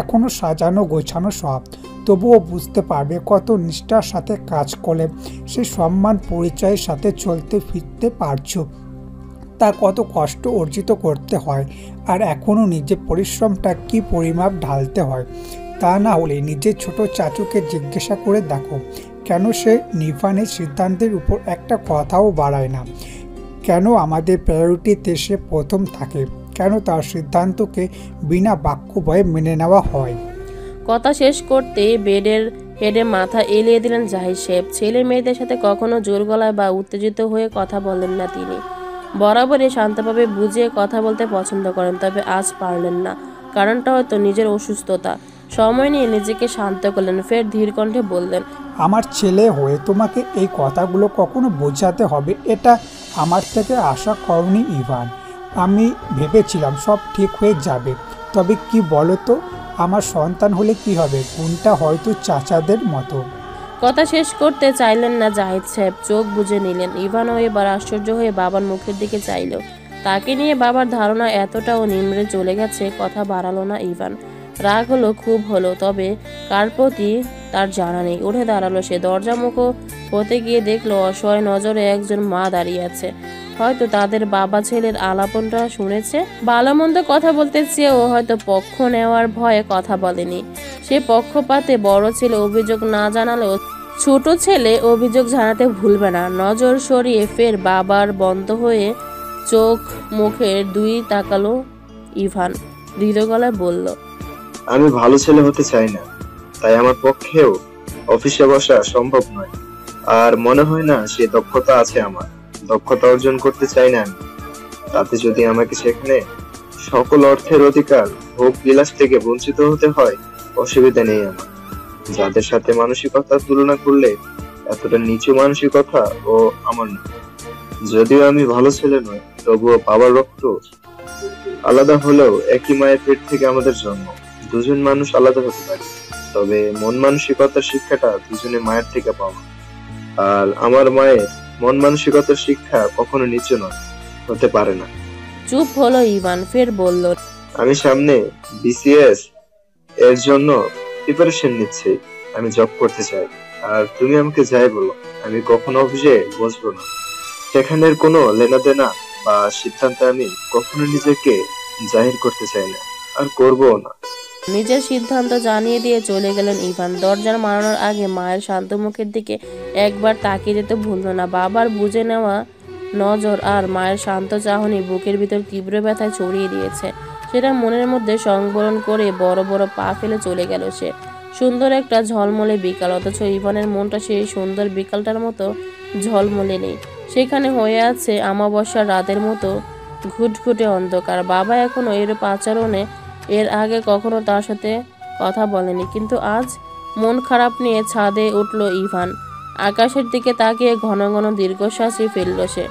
এখনও সাজানো গোছানো সব, তবুও বুঝতে পারবে কত নিষ্ঠার সাথে কাজ করলে সে সম্মান পরিচয়ের সাথে চলতে ফিরতে পারছো, তা কত কষ্ট অর্জিত করতে হয়, আর এখনও নিজের পরিশ্রমটা কি পরিমাপ ঢালতে হয়। তা না হলে নিজের ছোট চাচুকে জিজ্ঞাসা করে দেখো, কেন সে নির্বাণের সিদ্ধান্তের উপর একটা কথাও বাড়ায় না? কেন আমাদের প্রায়োরিটিতে সে প্রথম থাকে? কেন তার সিদ্ধান্তকে বিনা বাক্য ভয়ে মেনে নেওয়া হয়? কথা শেষ করতে বেডের হেডে মাথা এলিয়ে দিলেন জাহিদ সাহেব। ছেলে মেয়েদের সাথে কখনো জোর গলায় বা উত্তেজিত হয়ে কথা বলেন না তিনি। বরাবরই শান্তভাবে বুঝিয়ে কথা বলতে পছন্দ করেন, তবে আজ পারলেন না। কারণটা হয়তো নিজের অসুস্থতা। সময় নিয়ে নিজেকে শান্ত করলেন, ফের ধীর কণ্ঠে বললেন, আমার ছেলে হয়ে তোমাকে এই কথাগুলো কখনো বোঝাতে হবে এটা আমার থেকে আশা করনি ইভান। আমি ভেবেছিলাম সব ঠিক হয়ে যাবে, তবে কি বলো তো, আমার সন্তান হলে কি হবে? গুণটা হয়তো চাচাদের মতো। কথা শেষ করতে চাইলেন না জাহিদ সাহেব, চোখ বুজে নিলেন। ইভানও এবার আশ্চর্য হয়ে বাবার মুখের দিকে চাইল। তাকে নিয়ে বাবার ধারণা এতটাও নিম্নে চলে গেছে, কথা বাড়ালো না ইভান। রাগ হলো, খুব হলো, তবে কার প্রতি তার জানা নেই। উঠে দাঁড়ালো সে। দরজা মুখ হতে গিয়ে দেখলো অসহায় নজরে একজন মা দাঁড়িয়ে আছে। হয়তো তাদের বাবা ছেলের আলাপনটা শুনেছে। ভালো মন্দ কথা বলতে চেয়েও হয়তো পক্ষ নেওয়ার ভয়ে কথা বলেনি। সে পক্ষপাতে বড় ছেলে অভিযোগ না জানালেও ছোট ছেলে অভিযোগ জানাতে ভুলবে না। নজর সরিয়ে ফের বাবার বন্ধ হয়ে চোখ মুখের দুই তাকালো ইভান। দৃঢ় গলায় বলল, আমি ভালো ছেলে হতে চাই না, তাই আমার পক্ষেও অফিসে বসা সম্ভব নয়। আর মনে হয় না সে দক্ষতা আছে। আমার দক্ষতা অর্জন করতে চাই না আমি। তাতে যদি আমাকে সেখানে সকল অর্থের অধিকার, ভোগ বিলাস থেকে বঞ্চিত হতে হয়, অসুবিধা নেই আমার। যাদের সাথে মানসিকতার তুলনা করলে এতটা নিচু মানসিকতা ও আমার না। যদিও আমি ভালো ছেলে নই, তবুও বাবার রক্ত আলাদা হলেও একই মায়ের পেট থেকে আমাদের জন্ম। দুজন মানুষ আলাদা হতে পারে, তবে মন মানসিকতার শিক্ষাটা দুজনে মায়ের থেকে পাওয়া। আর আমার মায়ের মন মানসিকতার শিক্ষা কখনো নিচু নয়, হতে পারে না। চুপ হলো ইভান, ফের বলল, আমি সামনে বিসিএস এর জন্য প্রিপারেশন নিচ্ছি। আমি জব করতে চাই। আর তুমি আমাকে যাই বলো, আমি কখনো অফিসে বসবো না। সেখানের কোনো লেনাদেনা বা সিদ্ধান্তে আমি কখনো নিজেকে জাহির করতে চাই না, আর করবো না। নিজের সিদ্ধান্ত জানিয়ে দিয়ে চলে গেলেন ইভান। দরজার মারানোর আগে মায়ের শান্ত মুখের দিকে একবার তাকিয়ে যেতে ভুলল না। বাবার বুঝে নেওয়া নজর আর মায়ের শান্ত চাহনি বুকের ভিতর তীব্র ব্যথায় ছড়িয়ে দিয়েছে। সেটা মনের মধ্যে সংবরণ করে বড় বড় পা ফেলে চলে গেল সে। সুন্দর একটা ঝলমলে বিকাল, অথচ ইভানের মনটা সেই সুন্দর বিকালটার মতো ঝলমলে নেই। সেখানে হয়ে আছে অমাবস্যার রাতের মতো ঘুটঘুটে অন্ধকার। বাবা এখনো এরূপ আচরণে এর আগে কখনো তার সাথে কথা বলেনি, কিন্তু আজ মন খারাপ নিয়ে ছাদে উঠল ইভান। আকাশের দিকে তাকিয়ে ঘন ঘন দীর্ঘশ্বাসই ফেলল সে।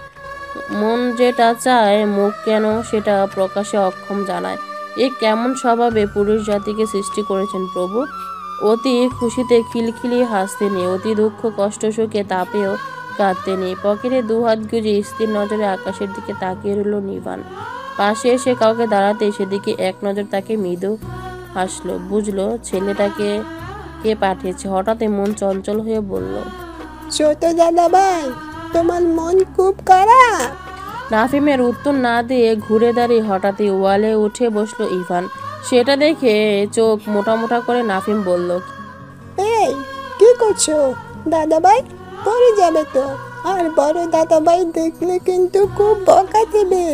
মন যেটা চায় মুখ কেন সেটা প্রকাশে অক্ষম জানায়। এ কেমন স্বভাবে পুরুষ জাতিকে সৃষ্টি করেছেন প্রভু? অতি খুশিতে খিলখিলিয়ে হাসতে নেই, অতি দুঃখ কষ্ট সুখে তাপেও কাঁদতে নেই। পকেটে দুহাত গুজে স্থির নজরে আকাশের দিকে তাকিয়ে রইল নিভান। পাশে এসে কাউকে দাঁড়াতে সেদিকে এক নজর তাকে মৃদু হাসলো, বুঝলো ছেলেটাকে কে পাঠিয়েছে। হঠাৎই মন চঞ্চল হয়ে বলল, ছোট দাদা ভাই, তোমার মন খুব খারাপ। নাফিমের উত্তর না দিয়ে ঘুরে দাঁড়িয়ে হঠাৎই ওয়ালে উঠে বসলো ইভান। সেটা দেখে চোখ মোটা মোটা করে নাফিম বলল, এই কি করছো দাদা ভাই? পড়ে যাবে তো, আর বড় দাদা ভাই দেখলে কিন্তু খুব বকা দেবে।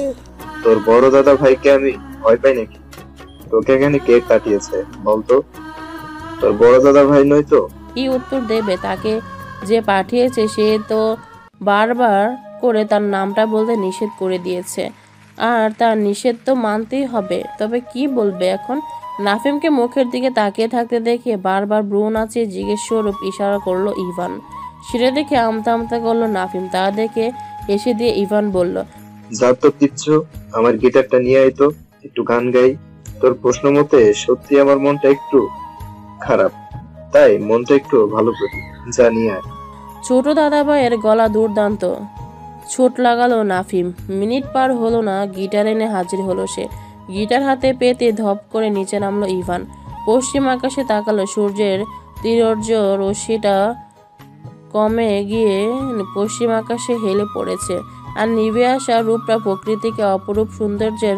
তোর বড় দাদা ভাইকে আমি ভয় পাই নাকি? তোকে এখানে কে পাঠিয়েছে বলতো? তোর বড় দাদা ভাই নয় তো? কি উত্তর দেবে? তাকে যে পাঠিয়েছে সে তো বারবার করে তার নামটা বলতে নিষেধ করে দিয়েছে, আর তার নিষেধ তো মানতেই হবে। তবে কি বলবে এখন? নাফিমকে মুখের দিকে তাকিয়ে থাকতে দেখে বারবার ব্রু নাচিয়ে জিজ্ঞেস স্বরূপ ইশারা করলো ইভান। সেটা দেখে আমতা আমতা করলো নাফিম। তা দেখে হেসে দিয়ে ইভান বলল, যা তো কিচ্ছু, আমার গিটারটা নিয়ে আয় তো, একটু গান গাই। তোর প্রশ্ন মতে সত্যি আমার মনটা একটু খারাপ, তাই মনটা একটু ভালো করি, যা নিয়ে আয়। ছোট দাদাভাইয়ের গলা দুর্দান্ত। ছোট লাগালো নাফিম। মিনিট পার হলো না, গিটার এনে হাজির হলো সে। গিটার হাতে পেতে ধপ করে নিচে নামলো ইভান। পশ্চিম আকাশে তাকালো। সূর্যের তীর্যর্য রশ্মিটা কমে গিয়ে পশ্চিম আকাশে হেলে পড়েছে, আর নিভে আসা রূপটা প্রকৃতিকে অপরূপ সৌন্দর্যের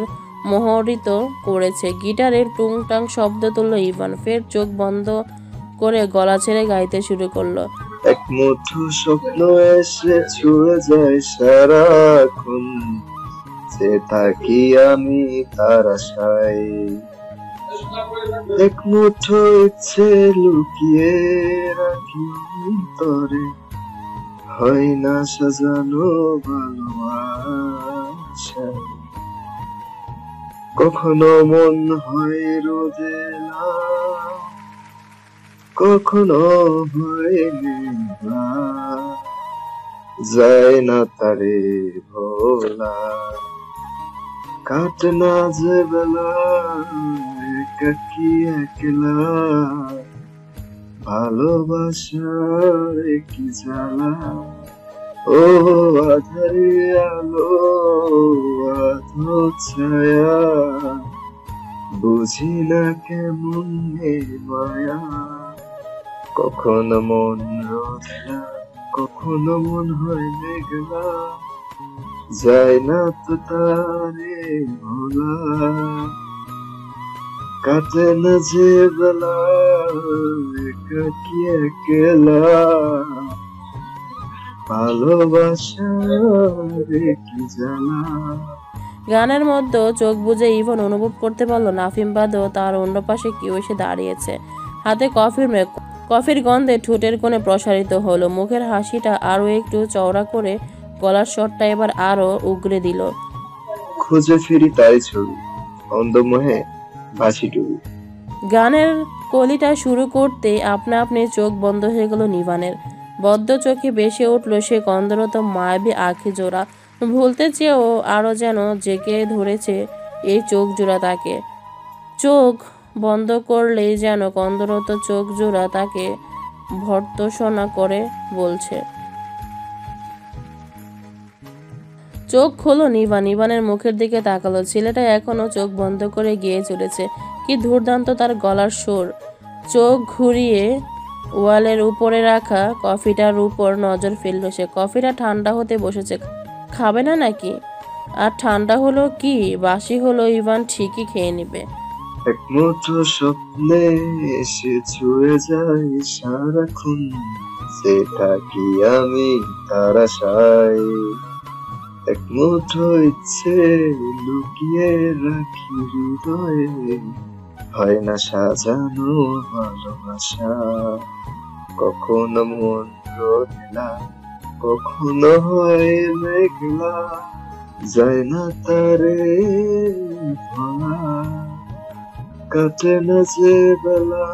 মোহরিত করেছে। গিটারের টুংটাং শব্দ তুললো ইভান। ফের চোখ বন্ধ করে গলা ছেড়ে গাইতে শুরু করলো। এক মুঠো স্বপ্ন এসে ছুঁয়ে যায় সারাক্ষণ, যে থাকি আমি তার আশায়। এক মুঠো ইচ্ছে লুকিয়ে রাখি অন্তরে, হয় না সাজানো ভালোবাসা। কখনো মন হয় রোদেলা, কখনো হয় মেঘলা, যায় না তারে ভোলা। কাটে না যে বেলা একাকী একলা, ভালোবাসার কি জ্বালা। ও আধারে আলো আধো ছায়া, বুঝি না কেমন মায়া। কখনো মন রোদেলা, কখনো মন হয় মেঘলা, যায় না তো তারে ভোলা। কাটে না যে বেলা একাকী একলা, ভালোবাসার কি জ্বালা। গানের মধ্যে চোখ বুজে ইভান অনুভব করতে পারলো নাফিম বাদেও তার অন্য পাশে কেউ এসে দাঁড়িয়েছে। হাতে কফির গন্ধে ঠোঁটের কোণে প্রসারিত হলো। মুখের হাসিটা আরো একটু চওড়া করে গলার স্বরটা এবার আরো উগরে দিল। খুঁজে ফিরি তাই ছবি, অন্ধমোহে ভাসি ডুবি। গানের কলিটা শুরু করতে আপনা আপনি চোখ বন্ধ হয়ে গেল নিভানের। বদ্ধ চোখে ভেসে উঠল সে কন্দরত মায়াবী আঁখি জোড়া। ভুলতে চেয়েও আরো যেন জেগে ধরেছে এই চোখ জোড়া তাকে। চোখ বন্ধ করলেই যেন কন্দরত চোখ জোড়া তাকে ভর্ৎসনা করে বলছে। চোখ খোলো নিভানের মুখের দিকে তাকালো। ছেলেটা এখনো চোখ বন্ধ করে গিয়ে চলেছে। কি দুর্দান্ত তার গলার সুর। চোখ ঘুরিয়ে ওয়ালের উপরে রাখা কফিটার উপর নজর ফেললো সে। কফিটা ঠান্ডা হতে বসেছে। খাবে না নাকি? আর ঠান্ডা হলো কি বাসি হলো ইভান ঠিকই খেয়ে নেবে। এক মুঠো স্বপ্নে এসে ছুঁয়ে যায় সারাক্ষণ, সেটা কি আমি তার আশায়। এক মুঠো ইচ্ছে লুকিয়ে রাখি হৃদয়ে, হয় না সাজানো ভালোবাসা। কখনো মন রোদেলা, কখনো হয় মেঘলা, যায় না তারে ভোলা। কাটে না যে বেলা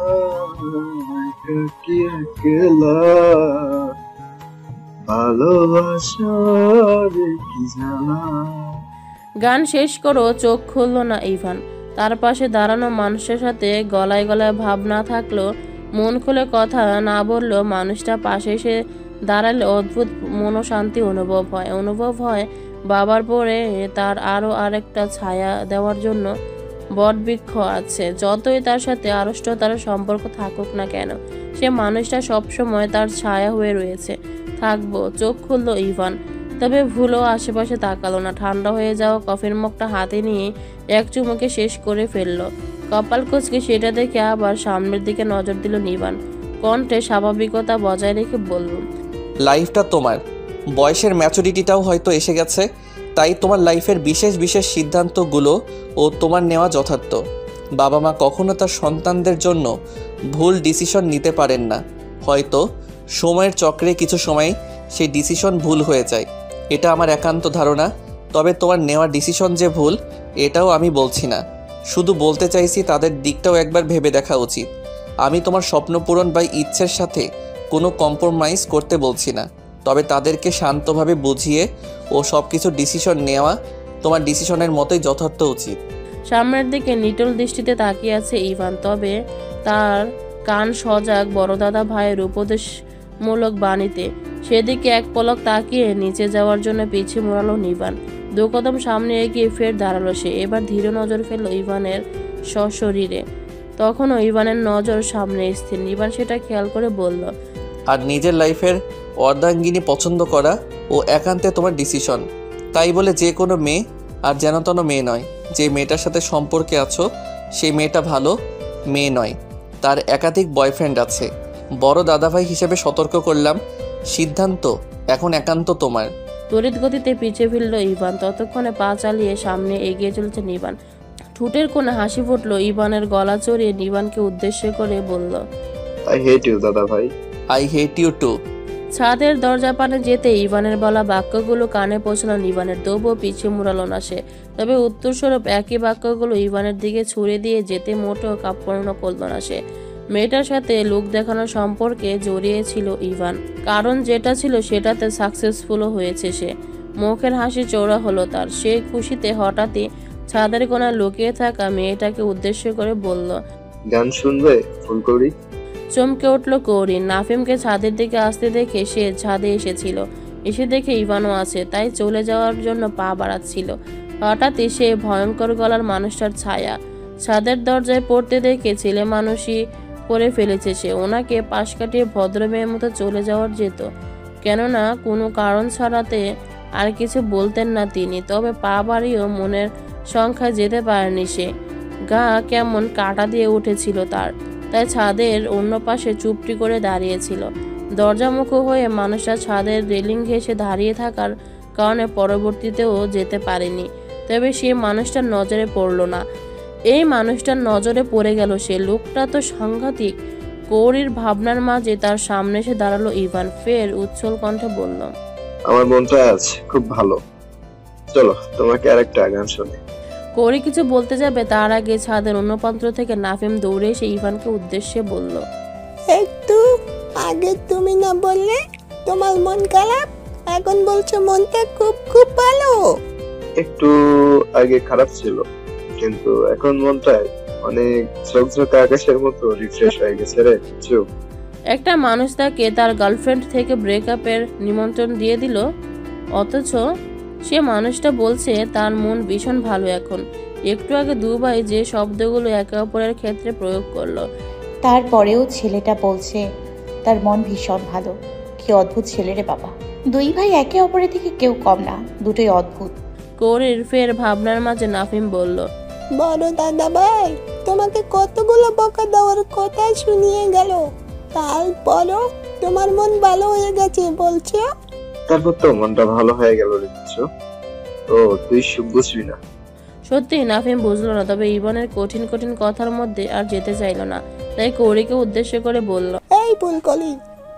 একাকী একলা, ভালোবাসার কি জ্বালা। গান শেষ করো চোখ খুললো না ইভান। তার পাশে দাঁড়ানো মানুষের সাথে গলায় গলায় ভাব না থাকলেও মন খুলে কথা না বললেও মানুষটা পাশে এসে দাঁড়ালে অদ্ভুত মনোশান্তি অনুভব হয় বাবার পরে তার আরও আরেকটা ছায়া দেওয়ার জন্য বটবৃক্ষ আছে। যতই তার সাথে আড়ষ্টতার সম্পর্ক থাকুক না কেন, সে মানুষটা সবসময় তার ছায়া হয়ে রয়েছে। থাকবো। চোখ খুললো ইভান, তবে ভুলও আশেপাশে তাকালো না। ঠান্ডা হয়ে যাওয়া কফির মগটা হাতে নিয়ে এক চুমুকে শেষ করে ফেললো। কপাল কুঁচকে সেটা দেখে আবার সামনের দিকে নজর দিল নিবান। কণ্ঠে স্বাভাবিকতা বজায় রেখে বলল, লাইফটা তোমার, বয়সের ম্যাচুরিটিটাও হয়তো এসে গেছে, তাই তোমার লাইফের বিশেষ বিশেষ সিদ্ধান্তগুলো ও তোমার নেওয়া যথার্থ। বাবা মা কখনো তার সন্তানদের জন্য ভুল ডিসিশন নিতে পারেন না। হয়তো সময়ের চক্রে কিছু সময় সেই ডিসিশন ভুল হয়ে যায়, এটা আমার একান্ত ধারণা। তবে তোমার নেওয়া ডিসিশন যে ভুল এটাও আমি বলছি না, শুধু বলতে চাইছি তাদের দিকটাও একবার ভেবে দেখা উচিত। আমি তোমার স্বপ্ন পূরণ বা ইচ্ছের সাথে কোনো কম্প্রোমাইজ করতে বলছি না, তবে তাদেরকে শান্তভাবে বুঝিয়ে ও সব কিছু ডিসিশন নেওয়া তোমার ডিসিশনের মতোই যথার্থ উচিত। সামনের দিকে নিটল দৃষ্টিতে তাকিয়ে আছে ইভান, তবে তার কান সজাগ বড় দাদা ভাইয়ের উপদেশমূলক বাণীতে। সেদিকে এক পলক তাকিয়ে নিচে যাওয়ার জন্য পিছিয়ে মোড়ালো নিবান। দু কদম সামনে এগিয়ে ফের দাঁড়ালো সে। এবার ধীর নজর ফেলল ইভানের সশরীরে। তখনও ইভানের নজর সামনে স্থির। নিবান সেটা খেয়াল করে বলল, আর নিজের লাইফের অর্ধাঙ্গিনী পছন্দ করা ও একান্তে তোমার ডিসিশন। তাই বলে যে কোনো মেয়ে আর যেন তেন মেয়ে নয়। যে মেয়েটার সাথে সম্পর্কে আছো সেই মেয়েটা ভালো মেয়ে নয়, তার একাধিক বয়ফ্রেন্ড আছে। বড় দাদাভাই হিসেবে সতর্ক করলাম, সিদ্ধান্ত এখন একান্ত তোমার। তড়িৎ গতিতে পিছিয়ে ফিরল ইভান। ততক্ষণে পা চালিয়ে সামনে এগিয়ে চলেছে নিবান। ঠোঁটের কোণে হাসি ফুটলো। ইভানের গলা চড়িয়ে নিবানকে উদ্দেশ্য করে বলল, আই হেট ইউ দাদা ভাই। I hate you too. ছাদের দরজা পানে যেতে ইভানের বলা বাক্যগুলো কানে পৌঁছানো নিবানের, তবুও পিছিয়ে মুড়ালো না সে। তবে উত্তরস্বরূপ একই বাক্যগুলো ইভানের দিকে ছুড়ে দিয়ে যেতে মোটেও কার্পণ্য করল না সে। মেয়েটার সাথে লোক দেখানোর সম্পর্কে জড়িয়েছিল ইভান, কারণ যেটা ছিল সেটাতে সাকসেসফুলও হয়েছে সে। মুখের হাসি চওড়া হলো তার। সে খুশিতে হঠাৎই ছাদের কোণায় লুকিয়ে থাকা মেয়েটাকে উদ্দেশ্য করে বলল, গান শুনবে ফুলকড়ি? চমকে উঠল কৌরি। নাফিমকে ছাদের দিকে আসতে দেখে সে ছাদে এসেছিল। এসে দেখে ইভানও আছে, তাই চলে যাওয়ার জন্য পা বাড়াচ্ছিল। হঠাৎই সে ভয়ঙ্কর গলার মানুষটার ছায়া ছাদের দরজায় পড়তে দেখে ছেলে মানুষই করে ফেলেছে সে। ওনাকে পাশ কাটিয়ে ভদ্র মেয়ের মতো চলে যাওয়ার যেত, কেননা কোনো কারণ ছাড়াতে আর কিছু বলতেন না তিনি। তবে পা বাড়িয়েও মনের সংখ্যায় যেতে পারেনি সে। গা কেমন কাটা দিয়ে উঠেছিল তার, তাই ছাদের অন্য পাশে চুপটি করে দাঁড়িয়েছিল। দরজামুখো হয়ে মানুষটা ছাদের রেলিং ঘেঁষে দাঁড়িয়ে থাকার কারণে পরবর্তীতেও যেতে পারেনি। তবে সে মানুষটার নজরে পড়ল না। এই মানুষটার নজরে পড়ে গেল সে। লোকটা তো সাংঘাতিক। কৌরির ভাবনার মাঝে তার সামনে এসে দাঁড়ালো ইভান। ফের উচ্ছল কণ্ঠে বলল, আমার মনটা আজ খুব ভালো, চলো তোমাকে আরেকটা গান শোনে। কৌরি কিছু বলতে যাবে তার আগে ছাদের অন্য প্রান্ত থেকে নাফিম দৌড়ে এসে ইভানকে উদ্দেশ্যে বলল, একটু আগে তুমি না বললে তোমার মন খারাপ, এখন বলছো মনটা খুব খুব ভালো। একটু আগে খারাপ ছিল, কিন্তু এখন মনটা অনেক ঝকঝকে আকাশের মতো রিফ্রেশ হয়ে গেছে রে। চুপ। একটা মানুষ তাকে তার গার্লফ্রেন্ড থেকে ব্রেকআপের নিমন্ত্রণ দিয়ে দিল, অথচ সে মানুষটা বলছে তার মন ভীষণ ভালো এখন। একটু আগে দুবাই যে শব্দগুলো একে অপরের ক্ষেত্রে প্রয়োগ করলো, তারপরেও ছেলেটা বলছে তার মন ভীষণ ভালো। কি অদ্ভুত ছেলে রে বাবা। দুই ভাই একে অপরের থেকে কেউ কম না, দুটোই অদ্ভুত। কৌরির ফের ভাবনার মাঝে নাফিম বলল, বড় দাদা ভাই তোমাকে কতগুলো বকা দেওয়ার কথা শুনিয়ে গেল, তারপরও তোমার মন ভালো হয়ে গেছে বলছো। তারপর তো মনটা ভালো হয়ে গেল রে কিছু। ও তুই বুঝবি না। সত্যি নাফিম বুঝলো না, তবে ইভানের কঠিন কঠিন কথার মধ্যে আর যেতে চাইল না। তাই কৌরিকে উদ্দেশ্য করে বলল, এই ফুলকলি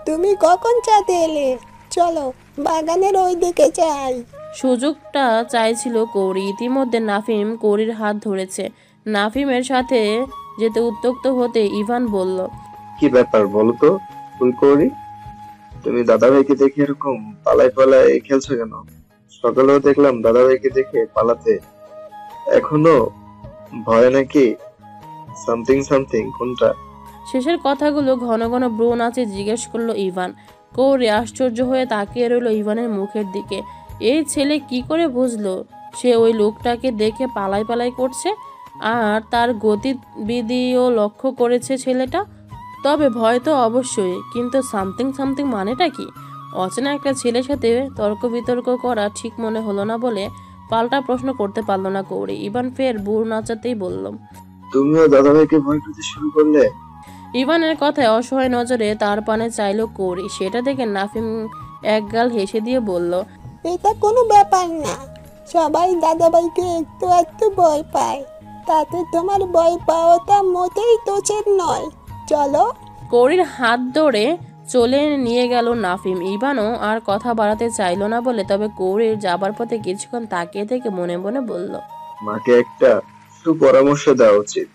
তুমি কখন ছাদে এলে? চলো বাগানের ওই দিকে যাই। সুযোগটা চাইছিল কৌরি। ইতিমধ্যে নাফিম কৌরির হাত ধরেছে। নাফিমের সাথে যেতে উত্ত্যক্ত হতে ইভান বলল, কি ব্যাপার বলো তো ফুলকড়ি, তুমি দাদাভাইকে দেখে এরকম পালায় পালায় খেলছো কেন? সকালেও দেখলাম দাদাভাইকে দেখে পালাতে, এখনো ভয় নাকি? সামথিং সামথিং কোনটা? শেষের কথাগুলো ঘন ঘন ব্রু নাচে জিজ্ঞেস করলো ইভান। কৌরি আশ্চর্য হয়ে তাকিয়ে রইল ইভানের মুখের দিকে। এই ছেলে কি করে বুঝলো সে ওই লোকটাকে দেখে পালাই পালাই করছে? আর তার গতিবিধিও লক্ষ্য করেছে ছেলেটা। তবে ভয় তো অবশ্যই, কিন্তু সামথিং সামথিং মানেটা কি? অচেনা একটা ছেলের সাথে তর্ক বিতর্ক করা ঠিক মনে হলো না বলে পাল্টা প্রশ্ন করতে পারলো না কৌরি। ইভান ফের বুড় নাচাতেই বলল, তুমিও দাদাভাইকে ভয় পেতে শুরু করলে? ইভানের কথায় অসহায় নজরে তার পানে চাইল কৌরি। সেটা দেখে নাফিম একগাল হেসে দিয়ে বলল, এটা কোনো ব্যাপার না, সবাই দাদাভাইকে একটু একটু ভয় পায়, তাতে তোমার ভয় পাওয়াটা মোটেই তোষের নয়, চলো। কৌরির হাত ধরে চলে নিয়ে গেল নাফিম। ইভানও আর কথা বাড়াতে চাইল না বলে তবে কৌরির যাবার পথে কিছুক্ষণ তাকিয়ে থেকে মনে মনে বলল, মাকে একটা সুপরামর্শ দেওয়া উচিত।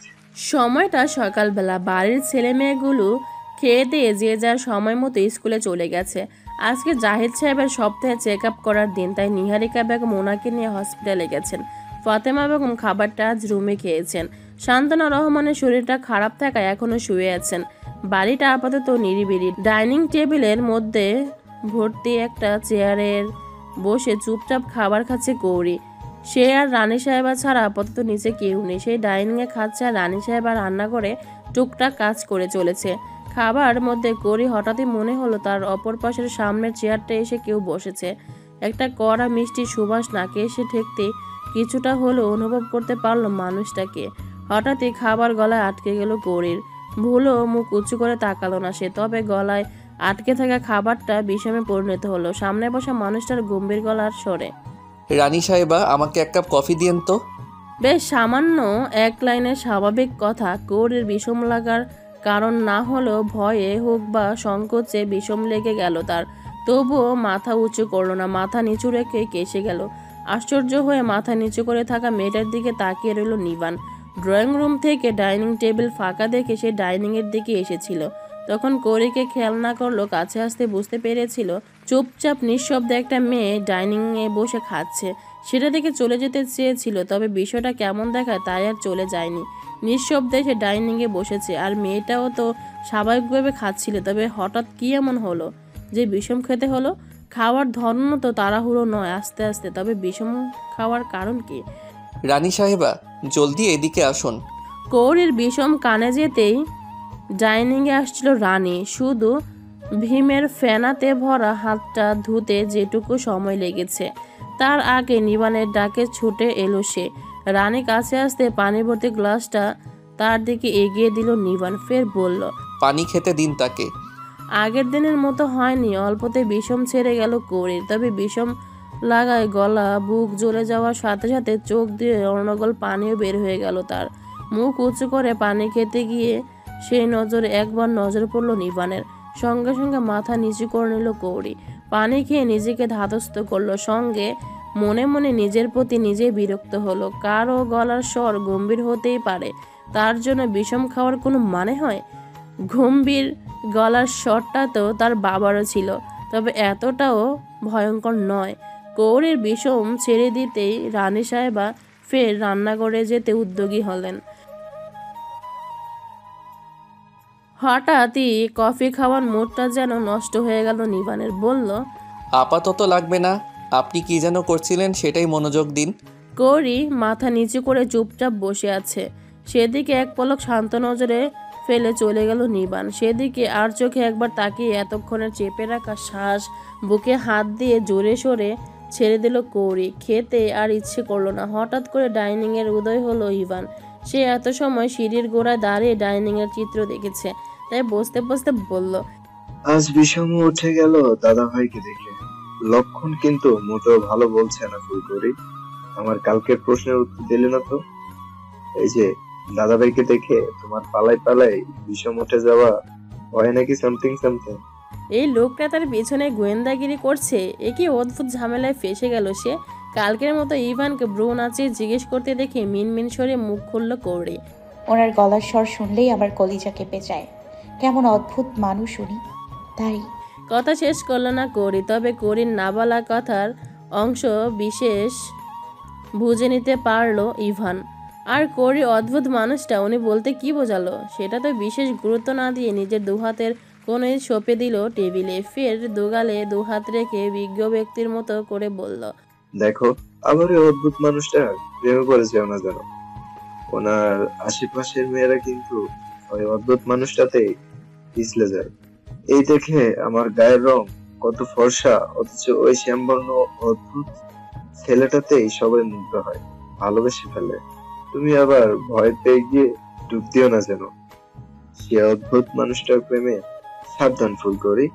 সময়টা সকালবেলা। বাড়ির ছেলে মেয়েগুলো খেয়ে দিয়ে যে যার সময় মতো স্কুলে চলে গেছে। আজকে জাহিদ সাহেবের সপ্তাহে চেক আপ করার দিন, তাই নিহারিকা বেগম ওনাকে নিয়ে হসপিটালে গেছেন। ফাতেমা বেগম খাবারটা আজ রুমে খেয়েছেন। শান্তনা রহমানের শরীরটা খারাপ থাকায় এখনো শুয়ে আছেন। বাড়িটা আপাতত নিরিবিলি। ডাইনিং টেবিলের মধ্যে ভর্তি একটা চেয়ারের বসে চুপচাপ খাবার খাচ্ছে কৌরি। সে আর রানী সাহেবা ছাড়া আপাতত নিচে কেউ নেই। সেই ডাইনিংয়ে খাচ্ছে আর রানী সাহেবা রান্না করে টুকটাক কাজ করে চলেছে। খাবার মধ্যে কৌরি হঠাৎই মনে হলো তার অপর পাশের সামনের চেয়ারটা এসে কেউ বসেছে। একটা কড়া মিষ্টি সুবাস নাকে এসে ঠেকতেই কিছুটা হলেও অনুভব করতে পারলো মানুষটাকে। হঠাৎই খাবার গলায় আটকে গেল কৌরির। ভুলও মুখ উঁচু করে তাকালো না সে, তবে গলায় আটকে থাকা খাবারটা বিষমে পরিণত হলো সামনে বসা মানুষটার গম্ভীর গলার স্বরে, রানী সাহেবা, আমাকে এক কাপ কফি দিয়েন তো। বেশ সামান্য এক লাইনের স্বাভাবিক কথা কৌরির বিষম লাগার কারণ না হলেও ভয়ে হোক বা সংকোচে বিষম লেগে গেল তার। তবুও মাথা উঁচু করলো না, মাথা নিচু রেখে কেসে গেল। আশ্চর্য হয়ে মাথা নিচু করে থাকা মেয়েটার দিকে তাকিয়ে রইল নিবান। ড্রয়িং রুম থেকে ডাইনিং টেবিল ফাঁকা দেখে সে ডাইনিংয়ের দিকে এসেছিল। তখন কৌরিকে খেয়াল না করলো, কাছে আসতে বুঝতে পেরেছিল চুপচাপ নিঃশব্দে একটা মেয়ে ডাইনিংয়ে বসে খাচ্ছে। সেটা দেখে চলে যেতে চেয়েছিল, তবে বিষয়টা কেমন দেখায় তাই আর চলে যায়নি। নিঃশব্দে সে ডাইনিংয়ে বসেছে আর মেয়েটাও তো স্বাভাবিকভাবে খাচ্ছিল। তবে হঠাৎ কি এমন হলো যে বিষম খেতে হলো? খাওয়ার ধরন তো তাড়াহুড়ো নয়, আস্তে আস্তে। তবে বিষম খাওয়ার কারণ কি? রানী সাহেবা, জলদি এদিকে আসুন। কৌরির বিষম কানে যেতেই ডাইনিংয়ে আসছিল রানী। শুধু ভীমের ফেনাতে ভরা হাতটা ধুতে যেটুকু সময় লেগেছে তার আগে নিবানের ডাকে ছুটে এলো সে। রানী কাছে আসতে পানি ভর্তি গ্লাসটা তার দিকে এগিয়ে দিল নিবান। ফের বলল, পানি খেতে দিন তাকে। আগের দিনের মতো হয়নি, অল্পতে বিষম ছেড়ে গেল কৌরির। তবে বিষম লাগায় গলা বুক জ্বলে যাওয়ার সাথে সাথে চোখ দিয়ে অনর্গল পানিও বের হয়ে গেল তার। মুখ উঁচু করে পানি খেতে গিয়ে সেই নজরে একবার নজর পড়ল নিবানের। সঙ্গে সঙ্গে মাথা নিচু করে নিল কৌরি। পানি খেয়ে নিজেকে ধাতস্থ করলো, সঙ্গে মনে মনে নিজের প্রতি নিজেই বিরক্ত হলো। কারো গলার স্বর গম্ভীর হতেই পারে, তার জন্য বিষম খাওয়ার কোনো মানে হয়? গম্ভীর গলার স্বরটা তো তার বাবারও ছিল, তবে এতটাও ভয়ঙ্কর নয়। কৌরির বিষম ছেড়ে দিতেই রানী সাহেবা ফের রান্নাঘরে যেতে উদ্যোগী হলেন। হঠাৎই কফি খাওয়ার মুডটা যেন নষ্ট হয়ে গেল নিবানের। বলল, আপাতত লাগবে না, আপনি কি যেন করছিলেন সেটাই মনোযোগ দিন। কৌরি মাথা নিচু করে চুপচাপ বসে আছে। সেদিকে এক পলক শান্ত নজরে ফেলে চলে গেল নিবান। সেদিকে আর চোখে একবার তাকিয়ে এতক্ষণে চেপে রাখা শ্বাস বুকে হাত দিয়ে জোরে সোরে ছেড়ে দিল কৌরি। খেতে আর ইচ্ছে করলো না। হঠাৎ করে ডাইনিংয়ের উদয় হলো ইভান। সে এত সময় সিঁড়ির গোড়ায় দাঁড়িয়ে ডাইনিংয়ের চিত্র দেখেছে, তাই বসতে বসতে বলল, আজ বিষম উঠে গেল দাদাভাইকে দেখে। লক্ষণ কিন্তু মোটেও ভালো বলছে না ফুলকড়ি। আমার কালকের প্রশ্নের উত্তর দিলে না তো। এই যে দাদাভাইকে দেখে তোমার পালাই পালাই বিষম উঠে যাওয়া হয় নাকি সামথিং সামথিং? এই লোকটা তার পেছনে গোয়েন্দাগিরি করছে। এ কি অদ্ভুত ঝামেলায় ফেসে গেল সে। কালকের মতো ইভানকে ব্রু নাচিয়ে জিজ্ঞেস করতে দেখে মিনমিন সরে মুখ খুলল কৌরি। ওনার গলার স্বর শুনলেই আমার কলিজা কেঁপে যায়। কেমন অদ্ভুত মানুষ উনি। তাই কথা শেষ করলো না কৌরি, তবে কৌরির না বলা কথার অংশ বিশেষ বুঝে নিতে পারল ইভান। আর কৌরি অদ্ভুত মানুষটা উনি বলতে কি বোঝালো সেটা তো বিশেষ গুরুত্ব না দিয়ে নিজের দুহাতের কোণে সঁপে দিল টেবিলে, ফের দুগালে দুহাত রেখে বিজ্ঞ ব্যক্তির মতো করে বলল, দেখো, আবার এই অদ্ভুত মানুষটা প্রেমে পড়ে যেও না যেন। ওনার আশেপাশের মেয়েরা কিন্তু ওই অদ্ভুত মানুষটাতেই পিছলে যায়। এই দেখে আমার গায়ের রং কত ফর্সা, অথচ ওই শ্যামবর্ণ অদ্ভুত ছেলেটাতেই সবাই মুগ্ধ হয়, ভালোবেসে ফেলে। তুমি আবার ভয় পেয়ে গিয়ে ডুব দিও না যেন সে অদ্ভুত মানুষটার প্রেমে। সাবধান ফুলকড়ি।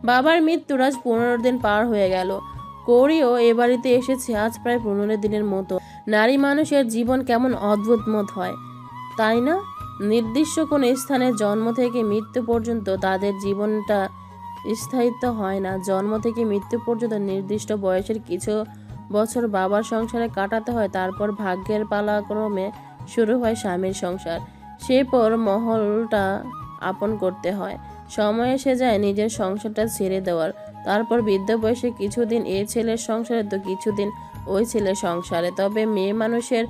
বাবার মৃত্যুর আজ 15 দিন পার হয়ে গেল। কৌরিও এ বাড়িতে এসেছে আজ প্রায় 15 দিনের মতো। নারী মানুষের জীবন কেমন অদ্ভুত মত হয়, তাই না? নির্দিষ্ট কোনো স্থানে জন্ম থেকে মৃত্যু পর্যন্ত তাদের জীবনটা স্থায়িত্ব হয় না। জন্ম থেকে মৃত্যু পর্যন্ত নির্দিষ্ট বয়সের কিছু বছর বাবার সংসারে কাটাতে হয়, তারপর ভাগ্যের পালাক্রমে শুরু হয় স্বামীর সংসার। সে পর মহলটা আপন করতে হয়। সময় এসে যায় নিজের সংসারটা ছেড়ে দেওয়ার। তারপর বৃদ্ধ বয়সে কিছুদিন এ ছেলের সংসারে তো কিছুদিন ওই ছেলের সংসারে। তবে মেয়ে মানুষের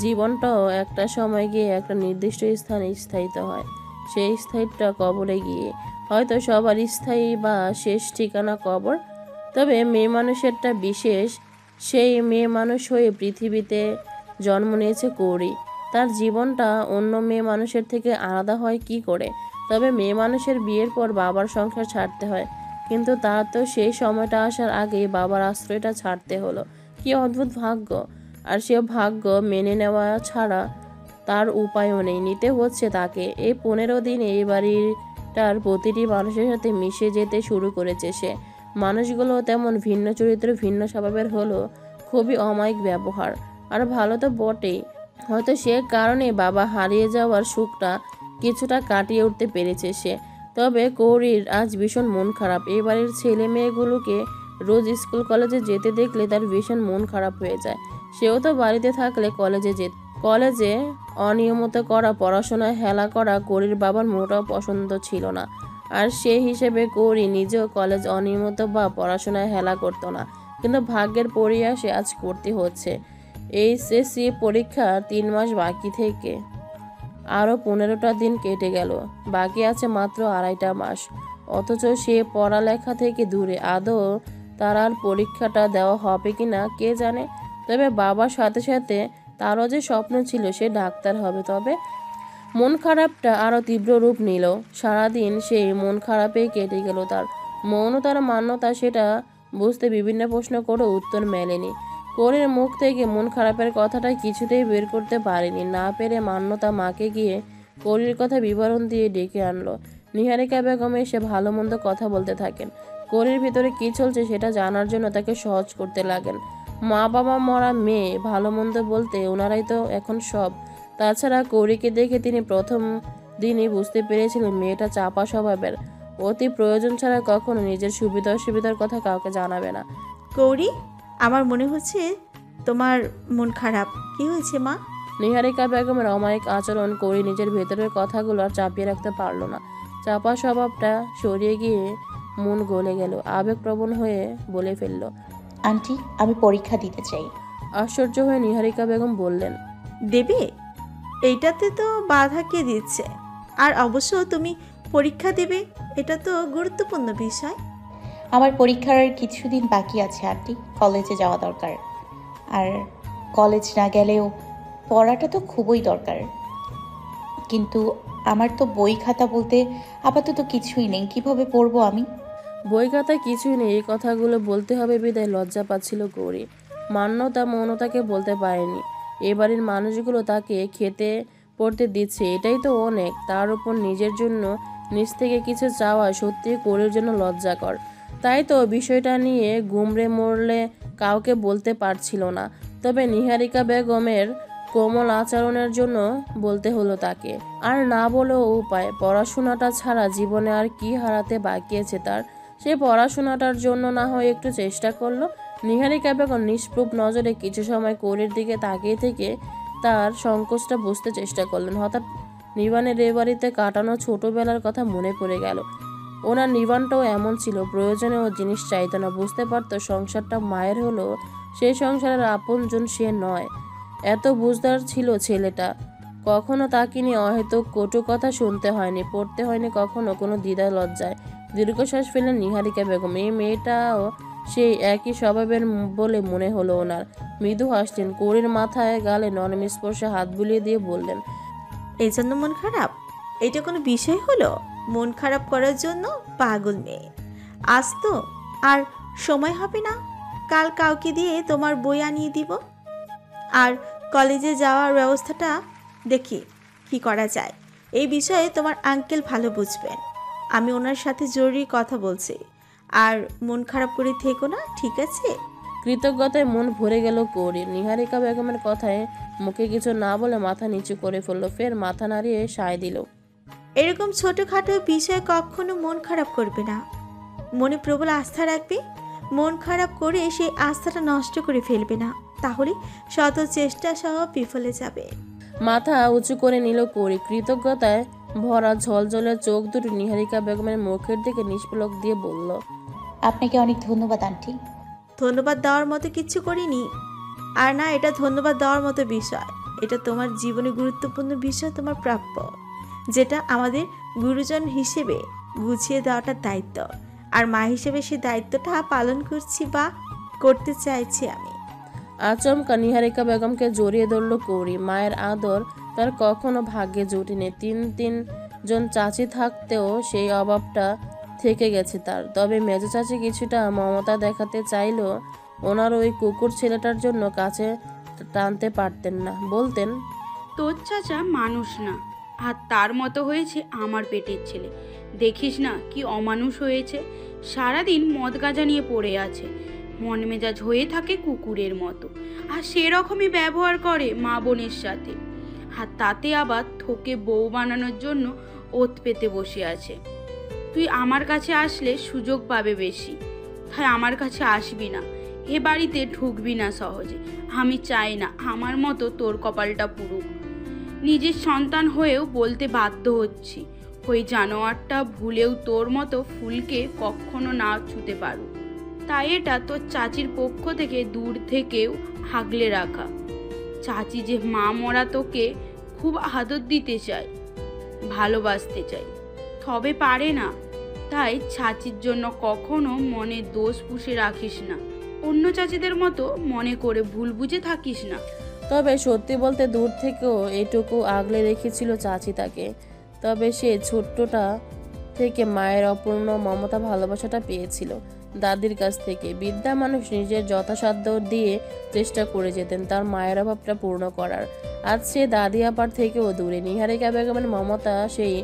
জীবনটাও একটা সময় গিয়ে একটা নির্দিষ্ট স্থানে স্থায়িত হয়। সেই স্থায়িত্বটা কবরে গিয়ে। হয়তো সবার স্থায়ী বা শেষ ঠিকানা কবর, তবে মেয়ে মানুষেরটা বিশেষ। সেই মেয়ে মানুষ হয়ে পৃথিবীতে জন্ম নিয়েছে কৌরি। তার জীবনটা অন্য মেয়ে মানুষের থেকে আলাদা হয় কি করে? তবে মেয়ে মানুষের বিয়ের পর বাবার সংসার ছাড়তে হয়, কিন্তু তার তো সেই সময়টা আসার আগেই বাবার আশ্রয়টা ছাড়তে হলো। কি অদ্ভুত ভাগ্য! আর সে ভাগ্য মেনে নেওয়া ছাড়া তার উপায়ও নেই, নিতে হচ্ছে তাকে। এই 15 দিনে এই বাড়িটার প্রতিটি মানুষের সাথে মিশে যেতে শুরু করেছে সে। মানুষগুলো তেমন ভিন্ন চরিত্র ভিন্ন স্বভাবের হলো, খুবই অমায়িক ব্যবহার। আর ভালো তো বটেই। হয়তো সে কারণে বাবা হারিয়ে যাওয়ার সুখটা কিছুটা কাটিয়ে উঠতে পেরেছে সে। তবে কৌরির আজ ভীষণ মন খারাপ। এই বাড়ির ছেলে মেয়েগুলোকে রোজ স্কুল কলেজে যেতে দেখলে তার ভীষণ মন খারাপ হয়ে যায়। সেও তো বাড়িতে থাকলে কলেজে অনিয়মিত করা, পড়াশোনায় হেলা করা কৌরির বাবার মোটেও পছন্দ ছিল না। আর সেই হিসেবে কৌরি নিজেও কলেজ অনিয়মিত বা পড়াশোনায় হেলা করতো না, কিন্তু ভাগ্যের পরিহাসে আজ করতে হচ্ছে। এইচএসসি পরীক্ষা 3 মাস বাকি থেকে আরও 15টা দিন কেটে গেল। বাকি আছে মাত্র 2.5টা মাস। অথচ সে পড়ালেখা থেকে দূরে। আদৌ তার আর পরীক্ষাটা দেওয়া হবে কিনা কে জানে। তবে বাবার সাথে সাথে তারও যে স্বপ্ন ছিল সে ডাক্তার হবে। তবে মন খারাপটা আরও তীব্র রূপ নিল। সারাদিন সেই মন খারাপেই কেটে গেল তার। মৌনতার মান্যতা সেটা বুঝতে বিভিন্ন প্রশ্ন করে উত্তর মেলেনি। কৌরির মুখ থেকে মন খারাপের কথাটা কিছুতেই বের করতে পারেনি। না পেরে মান্যতা মাকে গিয়ে কৌরির কথা বিবরণ দিয়ে ডেকে আনলো। নিহারিকা বেগম এসে ভালো মন্দ কথা বলতে থাকেন। কৌরির ভিতরে কি চলছে সেটা জানার জন্য তাকে সহজ করতে লাগেন। মা বাবা মরা মেয়ে, ভালো মন্দ বলতে ওনারাই তো এখন সব। তাছাড়া কৌরিকে দেখে তিনি প্রথম দিনই বুঝতে পেরেছিলেন মেয়েটা চাপা স্বভাবের। অতি প্রয়োজন ছাড়া কখনো নিজের সুবিধা অসুবিধার কথা কাউকে জানাবে না। গৌরী, আমার মনে হচ্ছে তোমার মন খারাপ। কি হয়েছে মা? নিহারিকা বেগমের অমায়িক আচরণ কৌরি নিজের ভেতরের কথাগুলো আর চাপিয়ে রাখতে পারল না। চাপা স্বভাবটা সরিয়ে গিয়ে মন গলে গেল। আবেগপ্রবণ হয়ে বলে ফেলল, আন্টি, আমি পরীক্ষা দিতে চাই। আশ্চর্য হয়ে নিহারিকা বেগম বললেন, দেবে? এইটাতে তো বাধা কে দিচ্ছে? আর অবশ্য তুমি পরীক্ষা দেবে, এটা তো গুরুত্বপূর্ণ বিষয়। আমার পরীক্ষার আর কিছুদিন বাকি আছে আন্টি। কলেজে যাওয়া দরকার। আর কলেজ না গেলেও পড়াটা তো খুবই দরকার। কিন্তু আমার তো বই খাতা বলতে আপাতত কিছুই নেই। কিভাবে পড়বো আমি? বই খাতায় কিছুই নেই, এই কথাগুলো বলতে হবে বিদায় লজ্জা পাচ্ছিল গৌরী। মান্যতা মৌনতাকে বলতে পারেনি। এ বাড়ির মানুষগুলো তাকে খেতে পড়তে দিচ্ছে, এটাই তো অনেক। তার উপর নিজের জন্য নিজ থেকে কিছু চাওয়া সত্যি গৌরীর জন্য লজ্জাকর। তাই তো বিষয়টা নিয়ে গুমড়ে মরলে কাউকে বলতে পারছিল না। তবে নিহারিকা বেগমের কোমল আচরণের জন্য বলতে হলো তাকে। আর না বলেও উপায়, পড়াশোনাটা ছাড়া জীবনে আর কি হারাতে বাকি আছে তার। সে পড়াশোনাটার জন্য না হয় একটু চেষ্টা করলো। নিহারিকা বেগম নিষ্প্রভ নজরে কিছু সময় কৌরির দিকে তাকিয়ে থেকে তার সংকোচটা বুঝতে চেষ্টা করলেন। হঠাৎ নিবানের এ বাড়িতে কাটানো ছোটবেলার কথা মনে পড়ে গেল। ওনার নিবানটাও এমন ছিল, প্রয়োজনে ও জিনিস চাইতো না। বুঝতে পারতো সংসারটা মায়ের হলো সেই সংসারের আপনজন সে নয়। এত বুঝদার ছিল ছেলেটা। কখনো তাকে নিয়ে অহেতুক কটু কথা শুনতে হয়নি, পড়তে হয়নি কখনো কোনো দ্বিধা লজ্জায়। দীর্ঘশ্বাস ফেলেন নিহারিকা বেগম। এই মেয়েটাও সেই একই স্বভাবের বলে মনে হলো ওনার। মৃদু হাসলেন। কৌরির মাথায় গালে নরম স্পর্শে হাত বুলিয়ে দিয়ে বললেন, এই জন্য মন খারাপ? এটা কোনো বিষয় হলো? মন খারাপ করার জন্য? পাগল মেয়ে। আজ তো আর সময় হবে না, কাল কাউকে দিয়ে তোমার বই আনিয়ে দিব। আর কলেজে যাওয়ার ব্যবস্থাটা দেখি কি করা যায়। এই বিষয়ে তোমার আঙ্কেল ভালো বুঝবেন। আমি ওনার সাথে জরুরি কথা বলছি। আর মন খারাপ করে থেকো না, ঠিক আছে? কৃতজ্ঞতায় মন ভরে গেল কৌরির। নিহারিকা বেগমের কথায় মুখে কিছু না বলে মাথা নিচু করে ফেললো, ফের মাথা নাড়িয়ে সায় দিল। এরকম ছোটোখাটো বিষয়ে কখনো মন খারাপ করবে না, মনে প্রবল আস্থা রাখবে। মন খারাপ করে সেই আস্থাটা নষ্ট করে ফেলবে না, তাহলে শত চেষ্টা সহ বিফলে যাবে। মাথা উঁচু করে নিল কৌরি। কৃতজ্ঞতায় ভরা ঝলঝলে চোখ দুটো নিহারিকা বেগমের মুখের দিকে নিষ্পলক দিয়ে বলল, আপনাকে অনেক ধন্যবাদ আন্টি। ধন্যবাদ দেওয়ার মতো কিচ্ছু করিনি। আর না, এটা ধন্যবাদ দেওয়ার মতো বিষয়। এটা তোমার জীবনে গুরুত্বপূর্ণ বিষয়, তোমার প্রাপ্য, যেটা আমাদের গুরুজন হিসেবে গুছিয়ে দেওয়াটা দায়িত্ব। আর মা হিসেবে সেই দায়িত্বটা পালন করছি বা করতে চাইছি আমি। আচমকা নিহারিকা বেগমকে জড়িয়ে ধরল কৌরি। মায়ের আদর তার কখনো ভাগ্যে জুটেনি। তিনজন চাচি থাকতেও সেই অভাবটা থেকে গেছে তার। তবে মেজো চাচি কিছুটা মমতা দেখাতে চাইলেও ওনার ওই কুকুর ছেলেটার জন্য কাছে টানতে পারতেন না। বলতেন, তোর চাচা মানুষ না, আর তার মতো হয়েছে আমার পেটের ছেলে। দেখিস না কি অমানুষ হয়েছে, সারাদিন মদ গাঁজা নিয়ে পড়ে আছে, মন মেজাজ হয়ে থাকে কুকুরের মতো, আর সেরকমই ব্যবহার করে মা বোনের সাথে। আর তাতে আবার থোকে বউ বানানোর জন্য ওত পেতে বসে আছে। তুই আমার কাছে আসলে সুযোগ পাবে বেশি, তাই আমার কাছে আসবি না, এ বাড়িতে ঢুকবি না সহজে। আমি চাই না আমার মতো তোর কপালটা পুরুক। নিজের সন্তান হয়েও বলতে বাধ্য হচ্ছি, ওই জানোয়ারটা ভুলেও তোর মতো ফুলকে কখনো না ছুতে পারুক। তাই এটা তোর চাচির পক্ষ থেকে দূর থেকেও আগলে রাখা। চাচি যে মা মরা তোকে খুব আদর দিতে চায়, ভালোবাসতে চায়, তবে পারে না। তাই চাচির জন্য কখনো মনে দোষ পুষে রাখিস না, অন্য চাচিদের মতো মনে করে ভুল বুঝে থাকিস না। তবে সত্যি বলতে দূর থেকেও এটুকু আগলে রেখেছিল চাচি তাকে। তবে সে ছোট্টটা থেকে মায়ের অপূর্ণ মমতা ভালোবাসাটা পেয়েছিল দাদির কাছ থেকে। বৃদ্ধা মানুষ নিজের যথাসাধ্য দিয়ে চেষ্টা করে যেতেন তার মায়ের অভাবটা পূর্ণ করার। আজ সে দাদি আপার থেকেও দূরে। নিহারিকা বেগমের মমতা সেই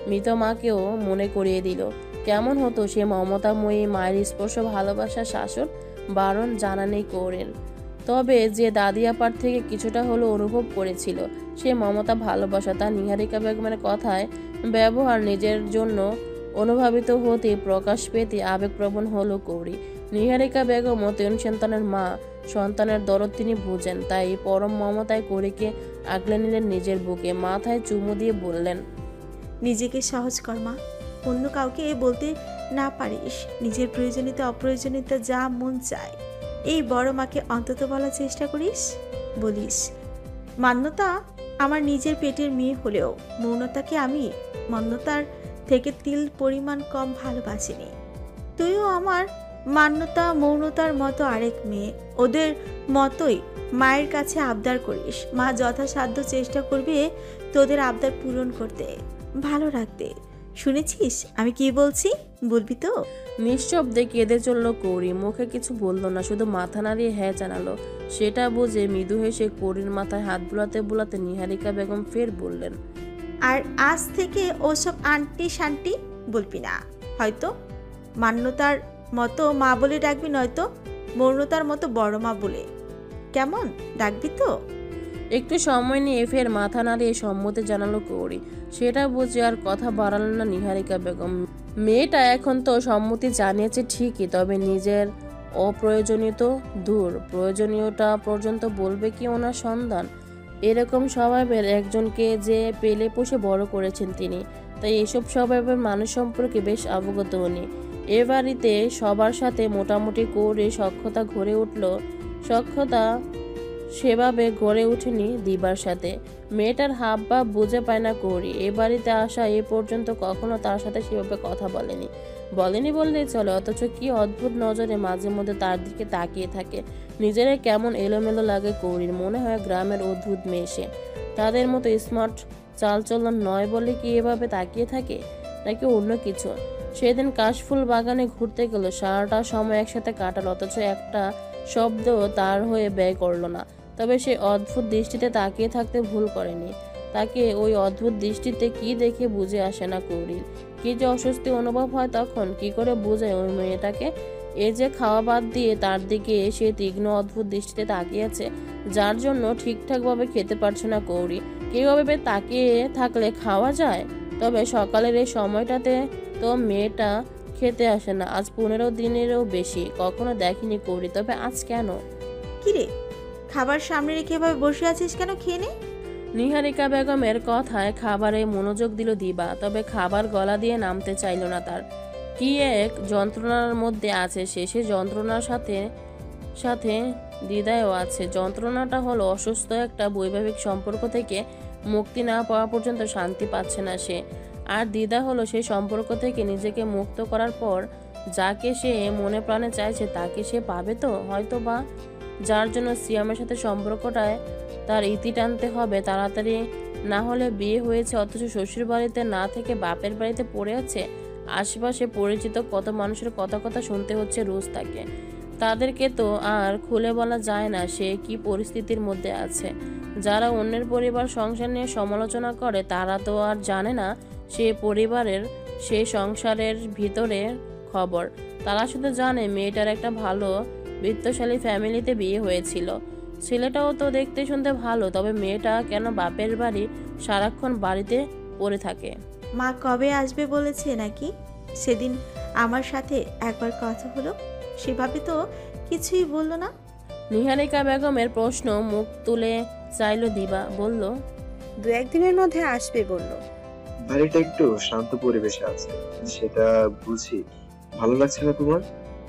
মৃত মাকেও মনে করিয়ে দিল কেমন হতো সে মমতাময়ী মায়ের স্পর্শ, ভালোবাসা, শাসন, বারণ জানা নেই কৌরের। তবে যে দাদি আপার থেকে কিছুটা হলো অনুভব করেছিল সে মমতা, ভালোবাসা, তা নিহারিকা বেগমের কথায় ব্যবহার নিজের জন্য অনুভাবিত হতে প্রকাশ পেতে আবেগপ্রবণ হলো কৌরি। নিহারিকা বেগম ও তিন সন্তানের মা, সন্তানের দরদ তিনি বুঝেন, তাই পরম মমতায় কৌরিকে আগলে নিলেন নিজের বুকে। মাথায় চুমু দিয়ে বললেন, নিজেকে সহজ কর মা, অন্য কাউকে বলতে না পারিস নিজের প্রয়োজনীয়তা অপ্রয়োজনীয়তা যা মন চায়, এই বড় মাকে অন্তত বলার চেষ্টা করিস, বলিস। মান্যতা আমার নিজের পেটের মেয়ে হলেও মৌনতাকে আমি মান্যতার থেকে তিল পরিমাণ কম ভালোবাসিনি। তুইও আমার মান্যতা মৌনতার মতো আরেক মেয়ে, ওদের মতোই মায়ের কাছে আবদার করিস। মা যথাসাধ্য চেষ্টা করবে তোদের আবদার পূরণ করতে, ভালো রাখতে। শুনেছিস আমি কি বলছি? বলবি তো? নিঃশব্দে কেঁদে চলল কৌরি। মুখে কিছু বলল না, শুধু মাথা নাড়িয়ে হ্যাঁ জানালো। সেটা বুঝে মৃদু হেসে কৌরির মাথায় হাত বুলাতে বুলাতে নিহারিকা বেগম ফের বললেন, আর আজ থেকে ওসব আন্টি শান্টি বলবি না। হয়তো মান্যতার মতো মা বলে ডাকবি, নয়তো মৌনতার মতো বড় মা বলে। কেমন ডাকবি তো? একটু সময় নিয়ে ফের মাথা নাড়িয়ে সম্মতি জানালো কৌরি। সেটা বুঝে আর কথা বাড়ালেন না নিহারিকা বেগম। মেয়েটা এখন তো সম্মতি জানিয়েছে ঠিকই, তবে নিজের অপ্রয়োজনীয় দূর, প্রয়োজনীয়টা পর্যন্ত বলবে কি ওনার সন্তান? এরকম স্বভাবের একজনকে যে পেলে পুষে বড় করেছেন তিনি, তাই এসব স্বভাবের মানুষ সম্পর্কে বেশ অবগত উনি। এ বাড়িতে সবার সাথে মোটামুটি করে সখ্যতা গড়ে উঠল। সখ্যতা সেভাবে গড়ে ওঠেনি দিবার সাথে। মেয়েটার হাব ভাব বুঝে পায় না কৌরি। এ বাড়িতে আসা এ পর্যন্ত কখনো তার সাথে সেভাবে কথা বলেনি বললেই চলে, অথচ কি অদ্ভুত নজরে মাঝে মধ্যে তার দিকে তাকিয়ে থাকে। নিজেরাই কেমন এলোমেলো লাগে কৌরির। মনে হয় গ্রামের অদ্ভুত মেয়ে সে। তাদের মতো স্মার্ট চালচলন নয় বলে কি এভাবে তাকিয়ে থাকে, নাকি অন্য কিছু? সেদিন কাশফুল বাগানে ঘুরতে গেল, সারাটা সময় একসাথে কাটাল, অথচ একটা শব্দ তার হয়ে ব্যয় করলো না। তবে সে অদ্ভুত দৃষ্টিতে তাকিয়ে থাকতে ভুল করেনি। তাকে ওই অদ্ভুত দৃষ্টিতে কি দেখে বুঝে আসে না কৌরির। কি যে অস্বস্তি অনুভব হয় তখন, কি করে বোঝায় ওই মেয়েটাকে? এ যে খাওয়া বাদ দিয়ে তার দিকে সে তীক্ষ্ণ অদ্ভুত দৃষ্টিতে তাকিয়েছে, যার জন্য ঠিকঠাকভাবে খেতে পারছে না কৌরি। কিভাবে তাকিয়ে থাকলে খাওয়া যায়? তবে সকালের এই সময়টাতে তো মেয়েটা খেতে আসে না, আজ 15 দিনেরও বেশি। কখনো দেখিনি কৌরি, তবে আজ কেন? কিরে, খাবার সামনে রেখে এভাবে বসে আছিস কেন? খেয়ে নে। নিহারিকা বেগমের কথায় খাবারে মনোযোগ দিল দিবা, তবে খাবার গলা দিয়ে নামতে চাইল না তার। কি এক যন্ত্রণার মধ্যে আছে সে যন্ত্রণার সাথে সাথে দ্বিধায়ও আছে। যন্ত্রণাটা হলো অসুস্থ একটা বৈবাহিক সম্পর্ক থেকে মুক্তি না পাওয়া পর্যন্ত শান্তি পাচ্ছে না সে। আর দ্বিধা হলো সেই সম্পর্ক থেকে নিজেকে মুক্ত করার পর যাকে সে মনে প্রাণে চাইছে তাকে সে পাবে তো, হয়তো বা। যার জন্য সিয়ামের সাথে সম্পর্কটায় তার ইতি টানতে হবে তাড়াতাড়ি। না হলে বিয়ে হয়েছে অথচ শ্বশুর বাড়িতে না থেকে বাপের বাড়িতে পড়ে আছে। আশেপাশে পরিচিত কত মানুষের কথা শুনতে হচ্ছে রোজ তাকে। তাদেরকে তো আর খুলে বলা যায় না সে কি পরিস্থিতির মধ্যে আছে। যারা অন্যের পরিবার সংসার নিয়ে সমালোচনা করে তারা তো আর জানে না সে পরিবারের সে সংসারের ভিতরে খবর। তারা শুধু জানে মেয়েটার একটা ভালো বিত্তশালী ফ্যামিলিতে বিয়ে হয়েছিল। ছেলেটাও তো দেখতে শুনতে ভালো, তবে মেয়েটা কেন বাপের বাড়ি সারাক্ষণ বাড়িতে পড়ে থাকে? মা কবে আসবে বলেছে নাকি? সেদিন আমার সাথে একবার কথা হলো, সেভাবে তো কিছুই বললো না। নিহারিকা বেগমের প্রশ্ন মুখ তুলে চাইল দিবা, বলল, 2-1 দিনের মধ্যে আসবে বলল। বাড়িটা একটু শান্ত পরিবেশে আছে, সেটা বুঝি। ভালো লাগছে না তোমার?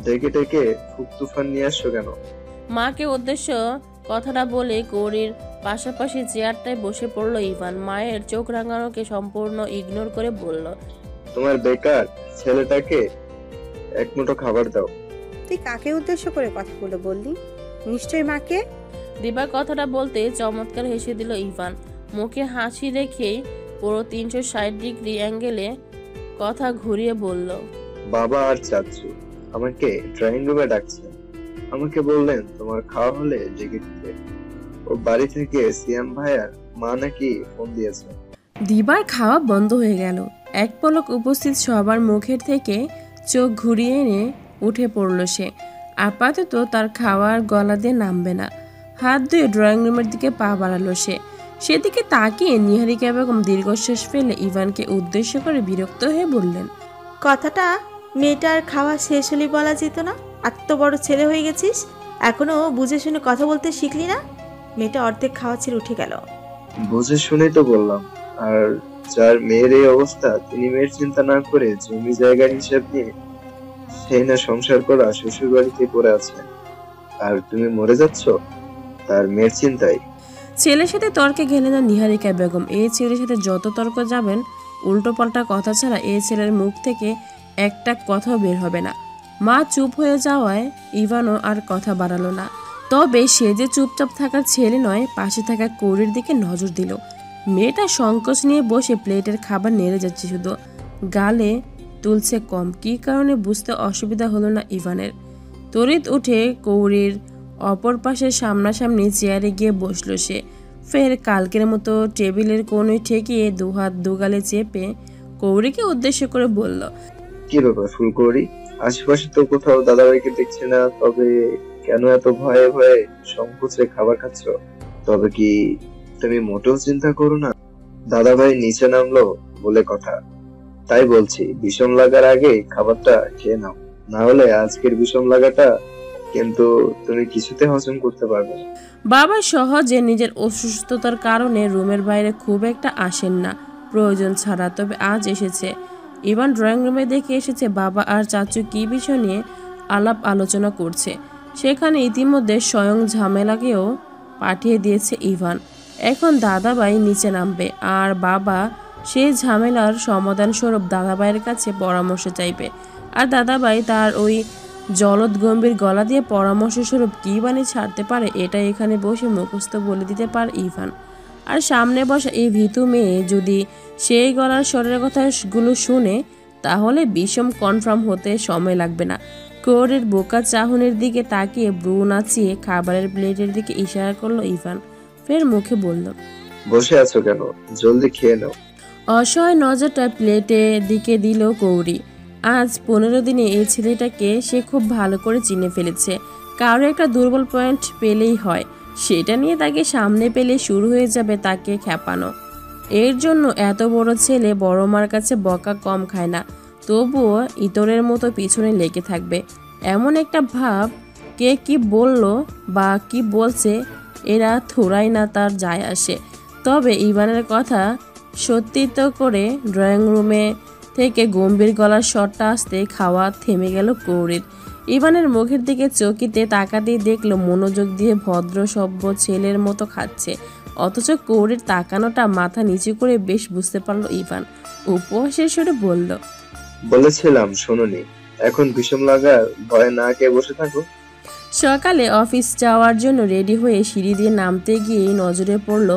ডেকে ডেকে খুব তুফান নিয়ে আসছো কেন? মাকে উদ্দেশ্য কথাটা বলে কৌরির পাশাপাশি চেয়ারটায় বসে পড়ল ইভান। মায়ের চোখ রাঙানোকে সম্পূর্ণ ইগনোর করে বলল, তোমার বেকার ছেলেটাকে এক মুঠো খাবার দাও। তুই কাকে উদ্দেশ্য করে কথাগুলো বললি? নিশ্চয়ই মাকে। দিবা কথাটা বলতে চমৎকার হেসে দিল ইভান। মুখে হাসি রেখেই পুরো 360 ডিগ্রি অ্যাঙ্গেলে কথা ঘুরিয়ে বলল, বাবা আর চাচু আমাকে ড্রয়িং রুমে ডাকছে। আমাকে বললেন তোমার খাওয়া হলে ডেকে দিতে। ও বাড়ি থেকে সিয়াম ভাইয়ার মা নাকি ফোন দিয়েছে। দিবার খাওয়া বন্ধ হয়ে গেল। এক পলক উপস্থিত সবার মুখের থেকে চোখ ঘুরিয়ে এনে উঠে পড়ল সে। আপাতত তার খাওয়ার গলা দিয়ে নামবে না। হাত ধুয়ে ড্রয়িং রুমের দিকে পা বাড়ালো সে। সেদিকে তাকিয়ে নিহারিকা বেগম দীর্ঘশ্বাস ফেলে ইভানকে উদ্দেশ্য করে বিরক্ত হয়ে বললেন, কথাটা মেয়েটার খাওয়া শেষ হলে বলা যেত না? এত বড় ছেলে হয়ে গেছিস, এখনো বুঝে শুনে কথা বলতে শিখলি না? মেয়েটা অর্ধেক খাওয়া ছেড়ে উঠে গেল। বুঝে শুনে তো বললাম। আর যার মেয়ের এই অবস্থা তিনি মেয়ের চিন্তা না করে জমি জায়গার হিসাব নিয়ে সেই না সংসার করা শ্বশুর বাড়িতে পড়ে আছে, আর তুমি মরে যাচ্ছ তার মেয়ের চিন্তায়। ছেলের সাথে তর্কে গেলেন না নিহারিকা বেগম। এই ছেলের সাথে যত তর্ক যাবেন উল্টো পাল্টা কথা ছাড়া এই ছেলের মুখ থেকে একটা কথাও বের হবে না। মা চুপ হয়ে যাওয়ায় ইভানও আর কথা বাড়ালো না। তবে সে যে চুপচাপ থাকার ছেলে নয়, পাশে থাকা কৌরির দিকে নজর দিল। মেয়েটা সংকোচ নিয়ে বসে প্লেটের খাবার নেড়ে যাচ্ছে, শুধু গালে তুলছে কম। কী কারণে বুঝতে অসুবিধা হলো না ইভানের। তড়িৎ উঠে কৌরির অপর পাশে সামনাসামনি চেয়ারে গিয়ে বসলো সে। ফের কালকের মতো টেবিলের কোণে ঠেকিয়ে দুহাত দুগালে চেপে কৌরিকে উদ্দেশ্য করে বলল, কি ব্যাপার ফুলকৌরি? আশেপাশে তো কোথাও দাদাভাইকে দেখছি না, তবে কেন এত ভয়ে ভয়ে সংকোচে খাবার খাচ্ছ? তবে কি তুমি মোটেও চিন্তা করো না? দাদাভাই নিচে নামলো বলে কথা, তাই বলছি বিষম লাগার আগে খাবারটা খেয়ে নাও, না হলে আজকের বিষম লাগাটা কিন্তু তুমি কিছুতে হজম করতে পারবে না। বাবা সহজে নিজের অসুস্থতার কারণে রুমের বাইরে খুব একটা আসেন না প্রয়োজন ছাড়া, তবে আজ এসেছে। ইভান ড্রয়িং রুমে দেখে এসেছে বাবা আর চাচু কি বিষয় নিয়ে আলাপ আলোচনা করছে। সেখানে ইতিমধ্যে স্বয়ং ঝামেলাকেও পাঠিয়ে দিয়েছে ইভান। এখন দাদাভাই নিচে নামবে আর বাবা সেই ঝামেলার সমাধান স্বরূপ দাদাভাইয়ের কাছে পরামর্শ চাইবে। আর দাদাভাই তার ওই জলদ গম্ভীর গলা দিয়ে পরামর্শ স্বরূপ কী বানিয়ে ছাড়তে পারে এটা এখানে বসে মুখস্থ বলে দিতে পারে ইভান। আর সামনে বসা এই ভীতু মেয়ে যদি সেই গলার স্বরের কথাগুলো শুনে তাহলে বিষম কনফার্ম হতে সময় লাগবে না। কোরের বোকা চাহনির দিকে তাকিয়ে ব্রু নাচিয়ে খাবারের প্লেটের দিকে ইশারা করলো ইভান। ফের মুখে বলল, বসে আছো কেন? জলদি খেয়ে নাও। অসহায় নজরটা প্লেটের দিকে দিল কৌরি। আজ 15 দিনে এই ছেলেটাকে সে খুব ভালো করে চিনে ফেলেছে। কারো একটা দুর্বল পয়েন্ট পেলেই হয়, সেটা নিয়ে তাকে সামনে পেলে শুরু হয়ে যাবে তাকে খ্যাপানো। এর জন্য এত বড় ছেলে বড় মার কাছে বকা কম খায় না, তবুও ইতরের মতো পিছনে লেগে থাকবে। এমন একটা ভাব, কে কি বলল বা কি বলছে এরা থোড়াই না তার যায় আসে। তবে ইভানের কথা সত্যিত করে ড্রয়িং রুমে থেকে গম্ভীর গলার শটটা আসতে খাওয়া থেমে গেল কৌরির। ইভানের মুখের দিকে চকিতে তাকাতেই দেখলো মনোযোগ দিয়ে ভদ্র সভ্য ছেলের মতো খাচ্ছে, অথচ কৌরির তাকানোটা মাথা নিচু করে বেশ বুঝতে পারলো ইভান। উপহাসের সুরে বলল, বলেছিলাম শোনোনি, এখন বিষম লাগার ভয়ে না খেয়ে বসে থাকো। সকালে অফিস যাওয়ার জন্য রেডি হয়ে সিঁড়ি দিয়ে নামতে গিয়ে নজরে পড়ল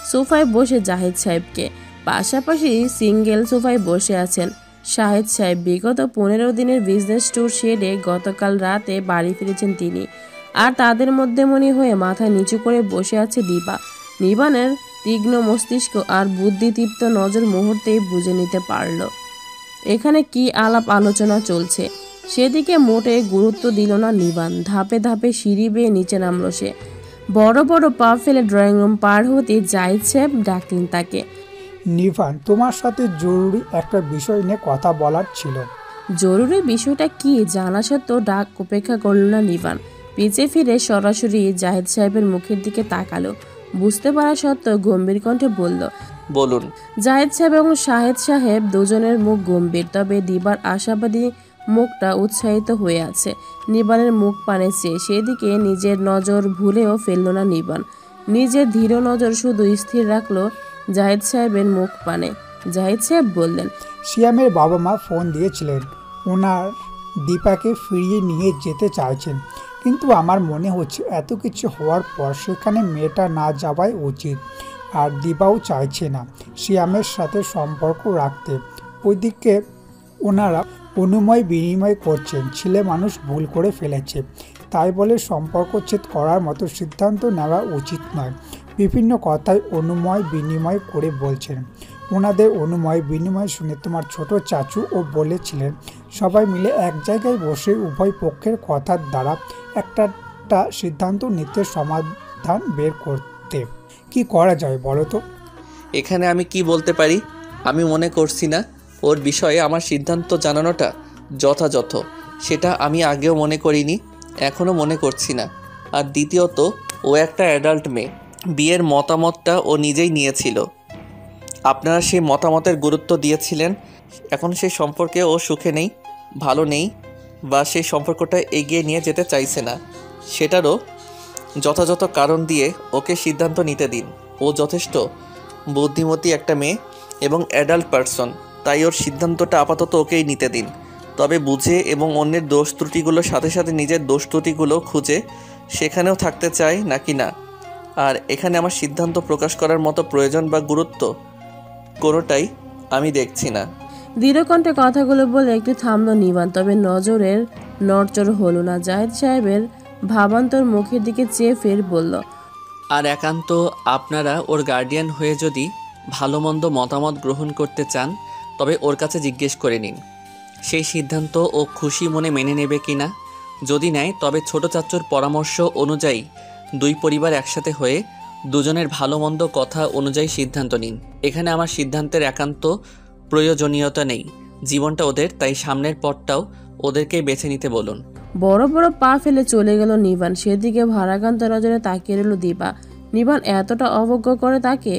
সোফায় বসে জাহিদ সাহেবকে। পাশাপাশি সিঙ্গেল সোফায় বসে আছেন শাহেদ সাহেব। বিগত 15 দিনের বিজনেস ট্যুর সেরে গতকাল রাতে বাড়ি ফিরেছেন তিনি। আর তাদের মধ্যে মনে হয়ে মাথা নিচু করে বসে আছে দিবা। নিবানের তীক্ষ্ণ মস্তিষ্ক আর বুদ্ধিদীপ্ত নজর মুহূর্তেই বুঝে নিতে পারল এখানে কি আলাপ আলোচনা চলছে। সেদিকে মোটে গুরুত্ব দিল না নিবান। ধাপে ধাপে সিঁড়ি বেয়ে নিচে নামলো সে। বড় বড় পা ফেলে ড্রয়িং রুম পার হতে জাহিদ সাহেব ডাকলেন তাকে। নিভান, তোমার সাথে জরুরি একটা বিষয় নিয়ে কথা বলার ছিল। জরুরি বিষয়টা কি জানা সত্ত্বেও ডাক উপেক্ষা করল না নিবান। পিছে ফিরে সরাসরি জাহিদ সাহেবের মুখের দিকে তাকালো। বুঝতে পারা সত্ত্বেও গম্ভীর কণ্ঠে বলল, বলুন। জাহিদ সাহেব এবং শাহেদ সাহেব দুজনের মুখ গম্ভীর, তবে দিবার আশাবাদী মুখটা উৎসাহিত হয়ে আছে নিবানের মুখ পানে চেয়ে। সেদিকে নিজের নজর ভুলেও ফেলল না নিবান। নিজের ধীর নজর শুধু স্থির রাখলো জাহিদ সাহেবের মুখ পানে। জাহিদ সাহেব বললেন, সিয়ামের বাবা মা ফোন দিয়েছিলেন, ওনার দীপাকে ফিরিয়ে নিয়ে যেতে চাইছেন, কিন্তু আমার মনে হচ্ছে এত কিছু হওয়ার পর সেখানে মেয়েটা না যাওয়াই উচিত। আর দীপাও চাইছে না সিয়ামের সাথে সম্পর্ক রাখতে। ওইদিকে ওনারা অনুময় বিনিময় করছেন, ছেলে মানুষ ভুল করে ফেলেছে, তাই বলে সম্পর্ক ছেদ করার মতো সিদ্ধান্ত নেওয়া উচিত নয়। বিভিন্ন কথায় অনুময় বিনিময় করে বলছেন। ওনাদের অনুময় বিনিময় শুনে তোমার ছোট চাচুও বলেছিলেন সবাই মিলে এক জায়গায় বসে উভয় পক্ষের কথার দ্বারা একটা সিদ্ধান্ত নিতে, সমাধান বের করতে। কি করা যায় বলো তো? এখানে আমি কি বলতে পারি? আমি মনে করছি না ওর বিষয়ে আমার সিদ্ধান্ত জানানোটা যথাযথ। সেটা আমি আগেও মনে করিনি, এখনও মনে করছি না। আর দ্বিতীয়ত, ও একটা অ্যাডাল্ট মেয়ে, বিয়ের মতামতটা ও নিজেই নিয়েছিল। আপনারা সেই মতামতের গুরুত্ব দিয়েছিলেন। এখন সেই সম্পর্কে ও সুখে নেই, ভালো নেই, বা সেই সম্পর্কটা এগিয়ে নিয়ে যেতে চাইছে না। সেটারও যথাযথ কারণ দিয়ে ওকে সিদ্ধান্ত নিতে দিন। ও যথেষ্ট বুদ্ধিমতী একটা মেয়ে এবং অ্যাডাল্ট পারসন, তাই ওর সিদ্ধান্তটা আপাতত ওকেই নিতে দিন। তবে বুঝে এবং অন্যের দোষ ত্রুটিগুলোর সাথে সাথে নিজের দোষ ত্রুটিগুলো খুঁজে সেখানেও থাকতে চাই নাকি না, আর এখানে আমার সিদ্ধান্ত প্রকাশ করার মতো প্রয়োজন বা গুরুত্ব কোনোটাই আমি দেখছি না। দৃঢ়কণ্ঠে কথাগুলো বলে একটু থামলো নিবান, তবে নজরের নড়চড় হলো না। জাহিদ সাহেবের ভাবান্তর মুখের দিকে চেয়ে ফের বলল, আর একান্ত আপনারা ওর গার্ডিয়ান হয়ে যদি ভালো মন্দ মতামত গ্রহণ করতে চান তবে ওর কাছে জিজ্ঞেস করে নিন সেই সিদ্ধান্ত ও খুশি মনে মেনে নেবে কি না। যদি নেয় তবে ছোট চাচুর পরামর্শ অনুযায়ী দুই পরিবার একসাথে হয়ে দুজনের ভালো মন্দ কথা অনুযায়ী সিদ্ধান্ত নিন। এখানে আমার সিদ্ধান্তের একান্ত প্রয়োজনীয়তা নেই। জীবনটা ওদের, তাই সামনের পথটাও ওদেরকেই বেছে নিতে বলুন। বড় বড় পা ফেলে চলে গেল নিবান। সেদিকে ভারাক্রান্ত নজরে তাকিয়ে রইল দিবা। নিবান এতটা অবজ্ঞা করে তাকে,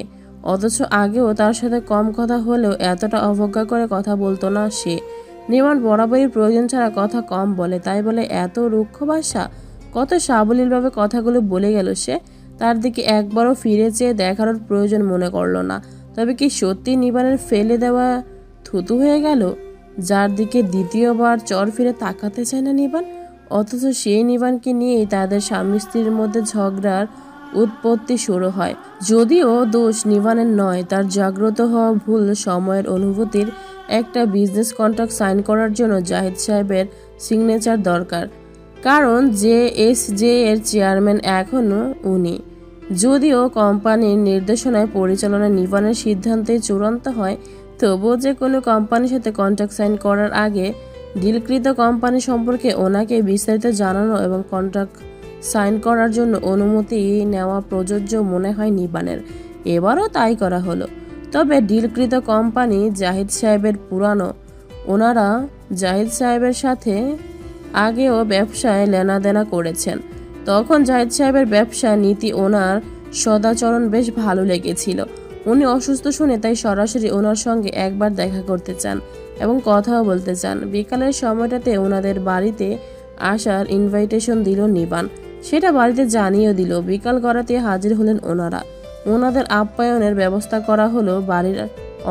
অথচ আগেও তার সাথে কম কথা হলেও এতটা অবজ্ঞা করে কথা বলতো না সে। নিবান বরাবরই প্রয়োজন ছাড়া কথা কম বলে, তাই বলে এত রুক্ষ ভাষা? কত সাবলীলভাবে কথাগুলো বলে গেল সে। তার দিকে একবারও ফিরে চেয়ে দেখার প্রয়োজন মনে করলো না। তবে কি সত্যি নিবানের ফেলে দেওয়া থুতু হয়ে গেল, যার দিকে দ্বিতীয়বার চর ফিরে তাকাতে চায় না নিবান? অথচ সেই নিবানকে নিয়েই তাদের স্বামী স্ত্রীর মধ্যে ঝগড়ার উৎপত্তি শুরু হয়। যদিও দোষ নিবানের নয়, তার জাগ্রত হওয়া ভুল সময়ের অনুভূতির। একটা বিজনেস কন্ট্রাক্ট সাইন করার জন্য জাহিদ সাহেবের সিগনেচার দরকার, কারণ JSJ এর চেয়ারম্যান এখনও উনি। যদিও কোম্পানির নির্দেশনায় পরিচালনা নিবানের সিদ্ধান্তে চূড়ান্ত হয়, তবুও যে কোনো কোম্পানির সাথে কন্ট্রাক্ট সাইন করার আগে ডিলকৃত কোম্পানি সম্পর্কে ওনাকে বিস্তারিত জানানো এবং কন্ট্রাক্ট সাইন করার জন্য অনুমতি নেওয়া প্রযোজ্য মনে হয় নিবানের। এবারও তাই করা হলো। তবে ডিলকৃত কোম্পানি জাহিদ সাহেবের পুরানো। ওনারা জাহিদ সাহেবের সাথে আগেও ব্যবসায় লেনাদেনা করেছেন। তখন জাহিদ সাহেবের ব্যবসা নীতি ওনার সদাচরণ বেশ ভালো লেগেছিল। উনি অসুস্থ শুনে তাই সরাসরি ওনার সঙ্গে একবার দেখা করতে চান এবং কথাও বলতে চান। বিকালের সময়টাতে ওনাদের বাড়িতে আসার ইনভাইটেশন দিল নিবান, সেটা বাড়িতে জানিয়েও দিল। বিকাল গড়াতে হাজির হলেন ওনারা। ওনাদের আপ্যায়নের ব্যবস্থা করা হলো বাড়ির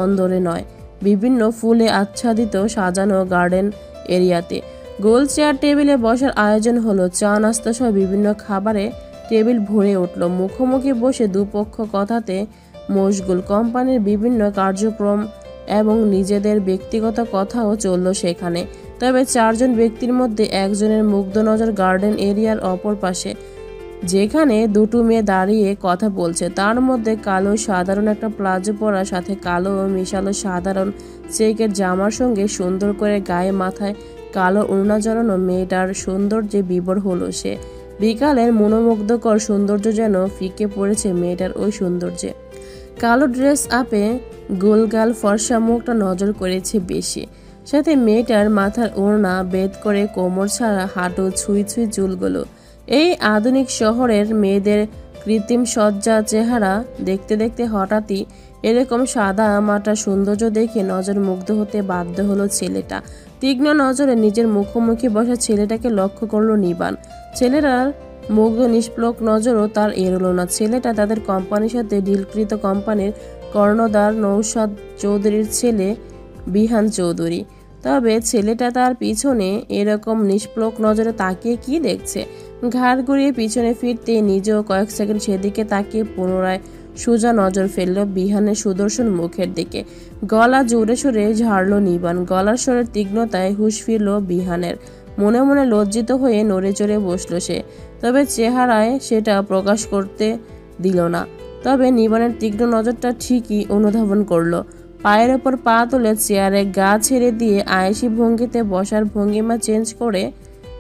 অন্দরে নয়, বিভিন্ন ফুলে আচ্ছাদিত সাজানো গার্ডেন এরিয়াতে। গোল চেয়ার টেবিলে বসার আয়োজন হলো। চা নাস্তা সহ বিভিন্ন খাবারে টেবিল ভরে উঠল। মুখোমুখি বসে দুপক্ষ কথাতে মশগুল। কোম্পানির বিভিন্ন কার্যক্রম এবং নিজেদের ব্যক্তিগত কথাও চলল সেখানে। তবে চারজন ব্যক্তির মধ্যে একজনের মুগ্ধ নজর গার্ডেন এরিয়ার অপর পাশে, যেখানে দুটো মেয়ে দাঁড়িয়ে কথা বলছে। তার মধ্যে কালো সাধারণ একটা প্লাজো পরা, সাথে কালো ও মিশালো সাধারণ চেকের জামার সঙ্গে সুন্দর করে গায়ে মাথায় কালো ওড়না জড়ানো মেয়েটার সৌন্দর্যে বিভোর হলো সে। বিকালের মনোমুগ্ধকর সৌন্দর্য যেন ফিকে পড়েছে মেয়েটার ওই সৌন্দর্যে। কালো ড্রেস আপে গোলগাল ফর্সা মুখটা নজর করেছে বেশি, সাথে মেয়েটার মাথার ওড়না বেদ করে কোমর ছাড়া হাঁটু ছুঁই ছুঁই চুলগুলো। এই আধুনিক শহরের মেয়েদের কৃত্রিম সজ্জা চেহারা দেখতে দেখতে হঠাৎই এরকম সাদা মাটা সৌন্দর্য দেখে নজর মুগ্ধ হতে বাধ্য হলো ছেলেটা। তীক্ষ্ণ নজরে নিজের মুখোমুখি বসা ছেলেটাকে লক্ষ্য করলো নিবান। ছেলেটার মুগ্ধ নিষ্পলক নজরও তার এড়োলো না। ছেলেটা তাদের কোম্পানির সাথে ডিলকৃত কোম্পানির কর্ণধার নৌশাদ চৌধুরীর ছেলে বিহান চৌধুরী। তবে ছেলেটা তার পিছনে এরকম নিষ্পলক নজরে তাকিয়ে কি দেখছে? ঘাড় ঘুরিয়ে পিছনে ফিরতে নিজেও কয়েক সেকেন্ড সেদিকে তাকিয়ে পুনরায় সোজা নজর ফেলল বিহানের সুদর্শন মুখের দিকে। গলা জোরে সোরে ঝাড়ল নিবান। গলার স্বরের তীক্ষ্ণতায় হুঁশ ফিরল বিহানের। মনে মনে লজ্জিত হয়ে নড়ে চড়ে বসল সে, তবে চেহারায় সেটা প্রকাশ করতে দিল না। তবে নিবানের তীক্ষ্ণ নজরটা ঠিকই অনুধাবন করলো। পায়ের ওপর পা তুলে চেয়ারে গা ছেড়ে দিয়ে আয়েশি ভঙ্গিতে বসার ভঙ্গিমা চেঞ্জ করে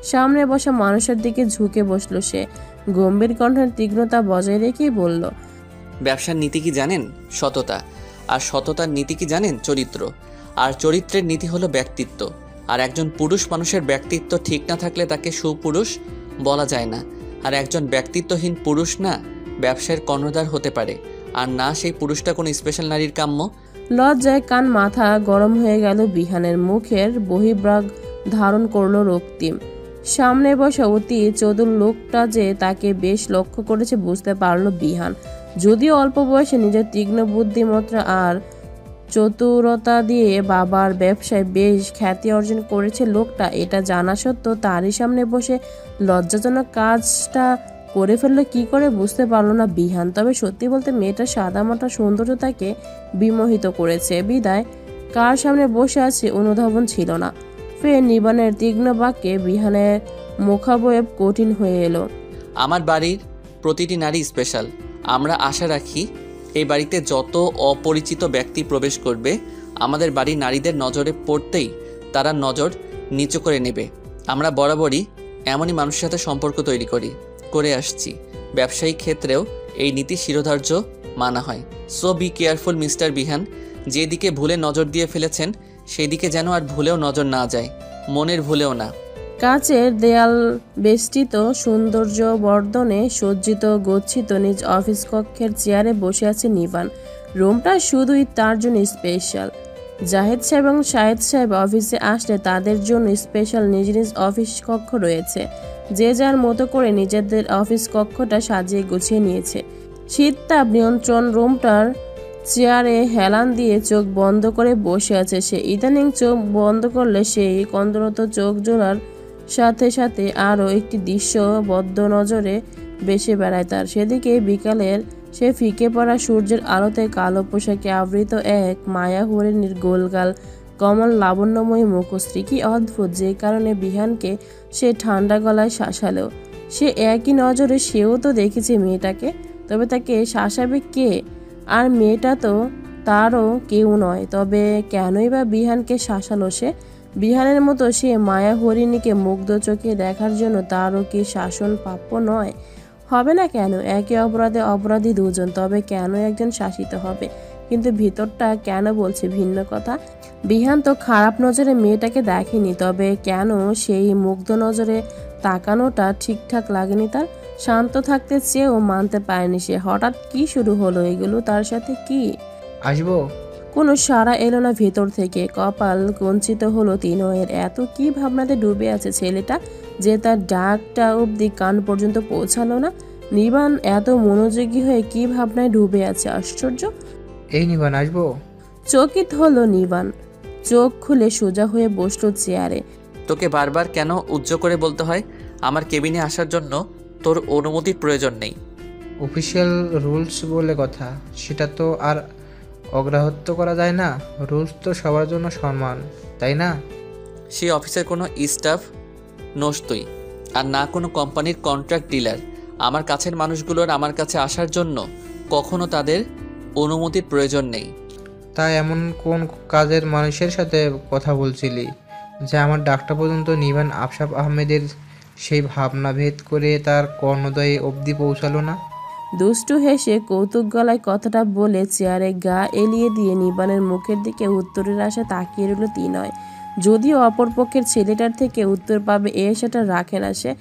সামনে বসা মানুষের দিকে ঝুঁকে বসলো সে। গম্ভীর কণ্ঠের তীক্ষ্ণতা বজায় রেখেই বলল, ব্যবসার নীতি কি জানেন? সততা। আর সততার নীতি কি জানেন? চরিত্র। আর চরিত্রের নীতি হলো ব্যক্তিত্ব। আর একজন পুরুষ মানুষের ব্যক্তিত্ব ঠিক না থাকলে তাকে সুপুরুষ বলা যায় না। আর একজন ব্যক্তিত্বহীন পুরুষ না ব্যবসায়ের কর্ণধার হতে পারে, আর না সেই পুরুষটা কোনো স্পেশাল নারীর কাম্য। লজ্জায় কান মাথা গরম হয়ে গেল বিহানের। মুখের বহির্ভাগ ধারণ করলো রক্তিম। সামনে বসা অতি চতুর লোকটা যে তাকে বেশ লক্ষ্য করেছে বুঝতে পারলো বিহান। যদিও অল্প বয়সে নিজের তীক্ষ্ণ বুদ্ধিমত্তা আর চতুরতা দিয়ে বাবার ব্যবসায় বেশ খ্যাতি অর্জন করেছে লোকটা, এটা জানা সত্ত্বেও তারই সামনে বসে লজ্জাজনক কাজটা করে ফেললো কি করে বুঝতে পারলো না বিহান। তবে সত্যি বলতে মেয়েটার সাদামাটা সৌন্দর্য তাকে বিমোহিত করেছে, বিদায় কার সামনে বসে আছে অনুধাবন ছিল না। ফের নিবানের তীক্ষ্ণ বাক্যে বিহানের মুখাবয়ব কঠিন হয়ে এলো। আমার বাড়ির প্রতিটি নারী স্পেশাল। আমরা আশা রাখি এই বাড়িতে যত অপরিচিত ব্যক্তি প্রবেশ করবে আমাদের বাড়ির নারীদের নজরে পড়তেই তারা নজর নিচু করে নেবে। আমরা বরাবরই এমনই মানুষের সাথে সম্পর্ক তৈরি করে আসছি। ব্যবসায়িক ক্ষেত্রেও এই নীতি শিরোধার্য মানা হয়। সো বি কেয়ারফুল মিস্টার বিহান। যেদিকে ভুলে নজর দিয়ে ফেলেছেন সেদিকে যেন আর ভুলেও নজর না যায়, মনের ভুলেও না। কাচের দেয়াল বেষ্টিত সৌন্দর্য বর্ধনে সজ্জিত গচ্ছিত নিজ অফিস কক্ষের চেয়ারে বসে আছে নিবান। রুমটা শুধুই তার জন্য স্পেশাল। জাহিদ সাহেব এবং শাহেদ সাহেব অফিসে আসলে তাদের জন্য স্পেশাল নিজ নিজ অফিস কক্ষ রয়েছে। যে যার মতো করে নিজেদের অফিস কক্ষটা সাজিয়ে গুছিয়ে নিয়েছে। শীততাপ নিয়ন্ত্রণ রুমটার চেয়ারে হেলান দিয়ে চোখ বন্ধ করে বসে আছে সে। ইদানিং চোখ বন্ধ করলে সেই কন্দরত চোখ জোড়ার সাথে সাথে আরও একটি দৃশ্য বদ্ধ নজরে বেশি বেড়ায় তার। সেদিকে বিকালের সে ফিকে পড়া সূর্যের আলোতে কালো পোশাকে আবৃত এক মায়া হরিণীর গোলগাল কমল লাবণ্যময়ী মুখশ্রী কি অদ্ভুত, যে কারণে বিহানকে সে ঠান্ডা গলায় শাসালো। সে একই নজরে সেও তো দেখেছে মেয়েটাকে, তবে তাকে শাসাবে কে? আর মেয়েটা তো তারও কেউ নয়, তবে কেনই বা বিহানকে শাসালো সে? বিহানের মতো সে মায়া হরিণীকে মুগ্ধ চোখে দেখার জন্য তারও কি শাসন প্রাপ্য নয়? হবে না কেন? একই অপরাধে অপরাধী দুজন, তবে কেন একজন শাসিত হবে? কিন্তু ভিতরটা কেন বলছে ভিন্ন কথা। বিহান তো খারাপ নজরে মেয়েটাকে দেখেনি, তবে কেন সেই মুগ্ধ নজরে তাকানোটা ঠিকঠাক লাগেনি তার। শান্ত থাকতে চেয়েও মানতে পারেনি সে। হঠাৎ কি শুরু হলো এগুলো তার সাথে? কি আসবো? কোনো সাড়া এলো না ভেতর থেকে। কপাল কঞ্চিত হলো তিনয়ের। এত কি ভাবনাতে ডুবে আছে ছেলেটা যে তার ডাকটা অবধি কান পর্যন্ত পৌঁছালো না। নিবান এত মনোযোগী হয়ে কি ভাবনায় ডুবে আছে? আশ্চর্য। এই নিবান, আসবো? চকিত হলো নিবান। চোখ খুলে সোজা হয়ে বসলো চেয়ারে। তোকে বারবার কেন উচ্চ করে বলতে হয় আমার কেবিনে আসার জন্য তোর অনুমতির প্রয়োজন নেই? অফিসিয়াল রুলস বলে কথা, সেটা তো আর অগ্রাহ্য করা যায় না। রুলস তো সবার জন্য সমান, তাই না? সেই অফিসের কোনো স্টাফ নোস তুই, আর না কোনো কোম্পানির কন্ট্রাক্ট ডিলার। আমার কাছের মানুষগুলোর আমার কাছে আসার জন্য কখনো তাদের অনুমতির প্রয়োজন নেই। তাই এমন কোন কাজের মানুষের সাথে কথা বলছিলি যে আমার ডাকটা পর্যন্ত নিবান আফসাব আহমেদের সেই ভাবনা ভেদ করে তার কর্ণদয়ে অবধি পৌঁছালো না? দুষ্টু হেসে কৌতুক গলায় কথাটা বলে চেয়ারে গা এলিয়ে দিয়ে নিবানের মুখের দিকে উত্তরের আশা তাকিয়ে রইল তিনয়। যদিও অপরপক্ষের ছেলেটার থেকে উত্তর পাবে এ সেটা রাখে না সে।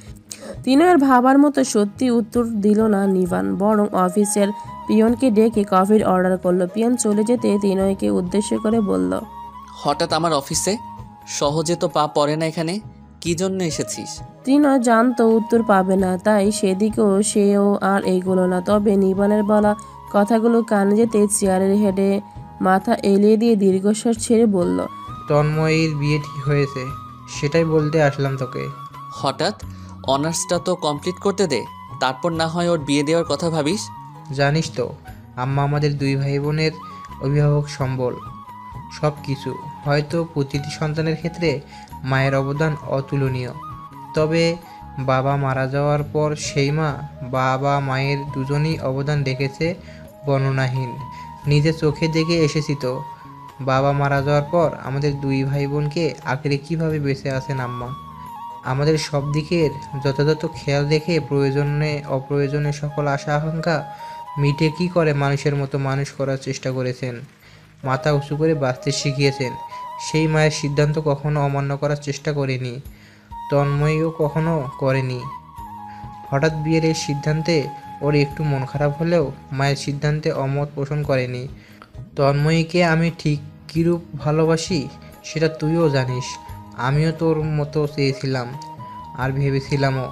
তিনয়ের ভাবার মতো সত্যি উত্তর দিল না নিবান, বরং অফিসের পিয়নকে ডেকে কফির অর্ডার করলো। পিয়ন চলে যেতে তিনয়কে উদ্দেশ্য করে বলল, হঠাৎ আমার অফিসে? সহজে তো পা পড়ে না এখানে, কি জন্য এসেছিস? তিনয় জানতো উত্তর পাবে না, তাই সেদিকেও সেও আর এগোলো না। তবে নিবানের বলা কথাগুলো কানে যেতে চেয়ারের হেডে মাথা এলিয়ে দিয়ে দীর্ঘশ্বাস ছেড়ে বলল, তন্ময়ীর বিয়ে ঠিক হয়েছে, সেটাই বলতে আসলাম তোকে। হঠাৎ? অনার্সটা তো কমপ্লিট করতে দে, তারপর না হয় ওর বিয়ে দেওয়ার কথা ভাবিস। জানিস তো আম্মা আমাদের দুই ভাই বোনের অভিভাবক সম্বল, সব কিছু। হয়তো প্রতিটি সন্তানের ক্ষেত্রে মায়ের অবদান অতুলনীয়, তবে বাবা মারা যাওয়ার পর সেই মা বাবা মায়ের দুজনই অবদান রেখেছে বর্ণনাহীন। নিজে চোখে দেখে এসেছি তো। বাবা মারা যাওয়ার পর আমাদের দুই ভাই বোনকে আঁকড়ে কীভাবে বেঁচে আছেন আম্মা। আমাদের সব দিকের যথাযথ খেয়াল রেখে প্রয়োজনে অপ্রয়োজনে সকল আশা আকাঙ্ক্ষা মিটে কী করে মানুষের মতো মানুষ করার চেষ্টা করেছেন। মাথা উঁচু করে বাঁচতে শিখিয়েছেন। সেই মায়ের সিদ্ধান্ত কখনো অমান্য করার চেষ্টা করেনি, তন্ময়ীও কখনো করেনি। হঠাৎ বিয়ের এই সিদ্ধান্তে ওর একটু মন খারাপ হলেও মায়ের সিদ্ধান্তে অমত পোষণ করেনি। তন্ময়ীকে আমি ঠিক কীরূপ ভালোবাসি সেটা তুইও জানিস। আমিও তোর মতো চেয়েছিলাম, আর ভেবেছিলামও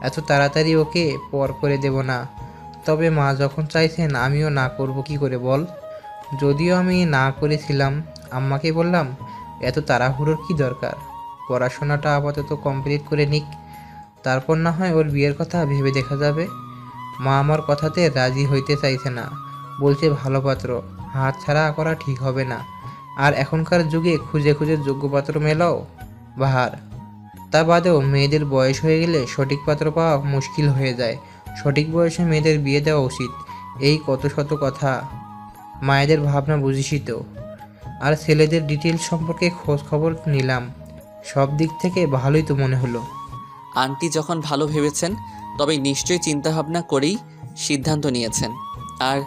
এত তাড়াতাড়ি ওকে পর করে দেব না। তবে মা যখন চাইছেন আমিও না করব কি করে বল? যদিও আমি না করেছিলাম, আম্মাকে বললাম এত তাড়াহুড়োর কি দরকার, পড়াশোনাটা আপাতত কমপ্লিট করে নিক, তারপর না হয় ওর বিয়ের কথা ভেবে দেখা যাবে। মা আমার কথাতে রাজি হইতে চাইছে না, বলছে ভালো পাত্র হাত ছাড়া করা ঠিক হবে না। আর এখনকার যুগে খুঁজে খুঁজে যোগ্য পাত্র মেলাও বাহার। তা বাদেও মেয়েদের বয়স হয়ে গেলে সঠিক পাত্র পাওয়া মুশকিল হয়ে যায়। সঠিক বয়সে মেয়েদের বিয়ে দেওয়া উচিত, এই কত শত কথা। মায়েদের ভাবনা বুঝিসই তো। আর ছেলেদের ডিটেলস সম্পর্কে খোঁজ খবর নিলাম, সব দিক থেকে ভালোই তো মনে হলো। আন্টি যখন ভালো ভেবেছেন তবে নিশ্চয়ই চিন্তাভাবনা করেই সিদ্ধান্ত নিয়েছেন। আর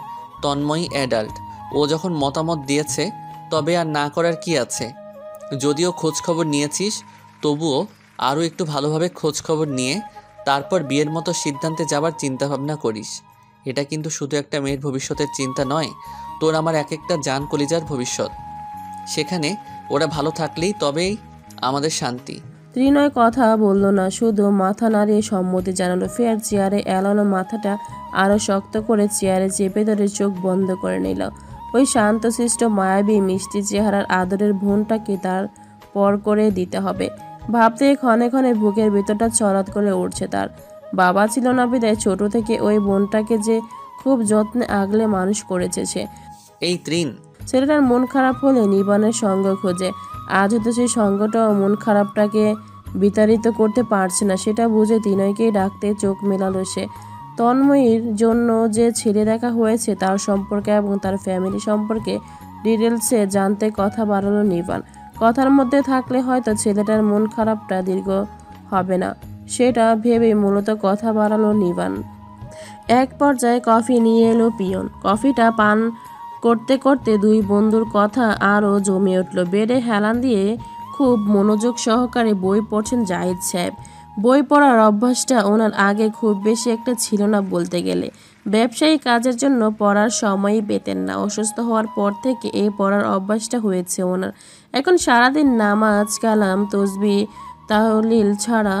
তন্ময়ী অ্যাডাল্ট, ও যখন মতামত দিয়েছে তবে আর না করার কি আছে। যদিও খোঁজখবর নিয়েছিস তবুও আরও একটু ভালোভাবে খোঁজখবর নিয়ে তারপর বিয়ের মতো সিদ্ধান্তে যাবার চিন্তাভাবনা করিস। এটা কিন্তু শুধু একটা মেয়ের ভবিষ্যতের চিন্তা নয়, তোর আমার এক একটা জান কলিজার ভবিষ্যৎ। সেখানে ওরা ভালো থাকলেই তবেই আমাদের শান্তি। ত্রিনয় কথা বলল না, শুধু মাথা নাড়িয়ে সম্মতি জানালো। ফের চেয়ারে এলানো মাথাটা আরো শক্ত করে চেয়ারে চেপে ধরে চোখ বন্ধ করে নিল। ওই শান্তশিষ্ট মায়াবী মিষ্টি চেহারার আদরের বোনটাকে তার পর করে দিতে হবে ভাবতে ক্ষণে ক্ষণে বুকের ভেতরটা চড়াত করে উঠছে তার। বাবা ছিল না বিদায় ছোট থেকে ওই বোনটাকে যে খুব যত্নে আগলে মানুষ করেছে সে। এই ত্রিন, ছেলেটার মন খারাপ হলে নিবানের সঙ্গ খোঁজে। আজ হয়তো সেই সঙ্গটাও মন খারাপটাকে বিতাড়িত করতে পারছে না, সেটা বুঝে তিনয়কেই ডাকতে চোখ মেলালো সে। তন্ময়ীর জন্য যে ছেলে দেখা হয়েছে তার সম্পর্কে এবং তার ফ্যামিলি সম্পর্কে ডিটেলসে জানতে কথা বাড়ালো নিবান। কথার মধ্যে থাকলে হয়তো ছেলেটার মন খারাপটা দীর্ঘ হবে না, সেটা ভেবেই মূলত কথা বাড়ালো নিবান। এক পর্যায়ে কফি নিয়ে এলো পিয়ন। কফিটা পান করতে করতে দুই বন্ধুর কথা আরও জমে উঠল। বেডে হেলান দিয়ে খুব মনোযোগ সহকারে বই পড়ছেন জাহিদ সাহেব। বই পড়ার অভ্যাসটা ওনার আগে খুব বেশি একটা ছিল না বলতে গেলে। ব্যবসায়ী কাজের জন্য পড়ার সময়ই পেতেন না। অসুস্থ হওয়ার পর থেকে এই পড়ার অভ্যাসটা হয়েছে ওনার। এখন সারাদিন নামাজ কালাম তসবিহ তাহলিল ছাড়া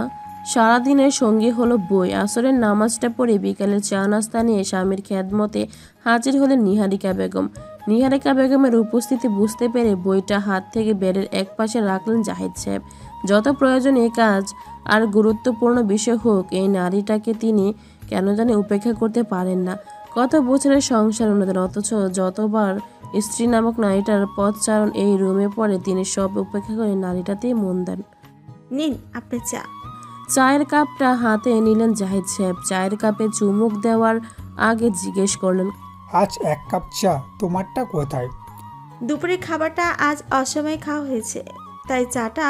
সারাদিনের সঙ্গী হলো বই। আসরের নামাজটা পড়ে বিকালে চা নাস্তা নিয়ে স্বামীর খেদমতে হাজির হলেন নিহারিকা বেগম। নিহারিকা বেগমের উপস্থিতি বুঝতে পেরে বইটা হাত থেকে বেডের এক পাশে রাখলেন জাহিদ সাহেব। যত প্রয়োজনীয় কাজ আর গুরুত্বপূর্ণ বিষয় হোক, এই নারীটাকে তিনি কেন জানি উপেক্ষা করতে পারেন না। কত বছরের সংসার ওনাদের, অথচ যতবার স্ত্রী নামক নারীটার পথচারণ এই রুমে পড়ে তিনি সব উপেক্ষা করে নারীটাতেই মন দেন। নিন আপনার চা। চায়ের কাপটা হাতে নিলেন জাহিদ সাহেব। চায়ের কাপে চুমুক দেওয়ার আগে জিজ্ঞেস করলেন, আজ এক কাপ চা, তোমারটা কোথায়? দুপুরের খাবারটা আজ অসময়ে খাওয়া হয়েছে, তাই চাটা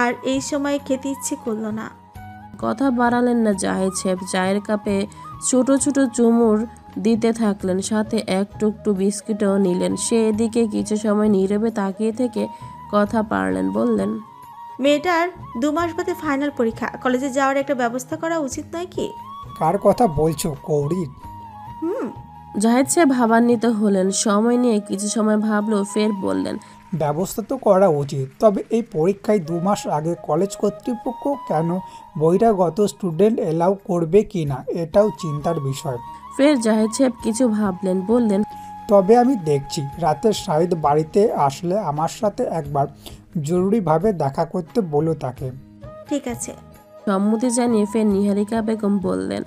আর এই সময় খেতে ইচ্ছে করলো না। কথা বাড়ালেন না জাহিদ সাহেব। চায়ের কাপে ছোট ছোট চুমুর দিতে থাকলেন, সাথে এক টুকটু বিস্কিটও নিলেন। সে এদিকে কিছু সময় নীরবে তাকিয়ে থেকে কথা পারলেন, বললেন, মেয়েটার 2 মাস বাদে ফাইনাল পরীক্ষা, কলেজে যাওয়ার একটা ব্যবস্থা করা উচিত নয় কি? কার কথা বলছো, কৌরির? জাহিদ সাহেব ভাবান্বিত হলেন। সময় নিয়ে কিছু সময় ভাবলো, ফের বললেন, ব্যবস্থা তো করা উচিত, তবে এই পরীক্ষায় 2 মাস আগে কলেজ কর্তৃপক্ষ কেন বহিরাগত স্টুডেন্ট এলাও করবে কি না, এটাও চিন্তার বিষয়। ফের জাহিদ সাহেব কিছু ভাবলেন, বললেন, তবে আমি দেখছি রাতে শাহিদ বাড়িতে আসলে আমার সাথে একবার জরুরিভাবে দেখা করতে বলো তাকে। ঠিক আছে। সম্মতি জানিয়ে ফের নিহারিকা বেগম বললেন,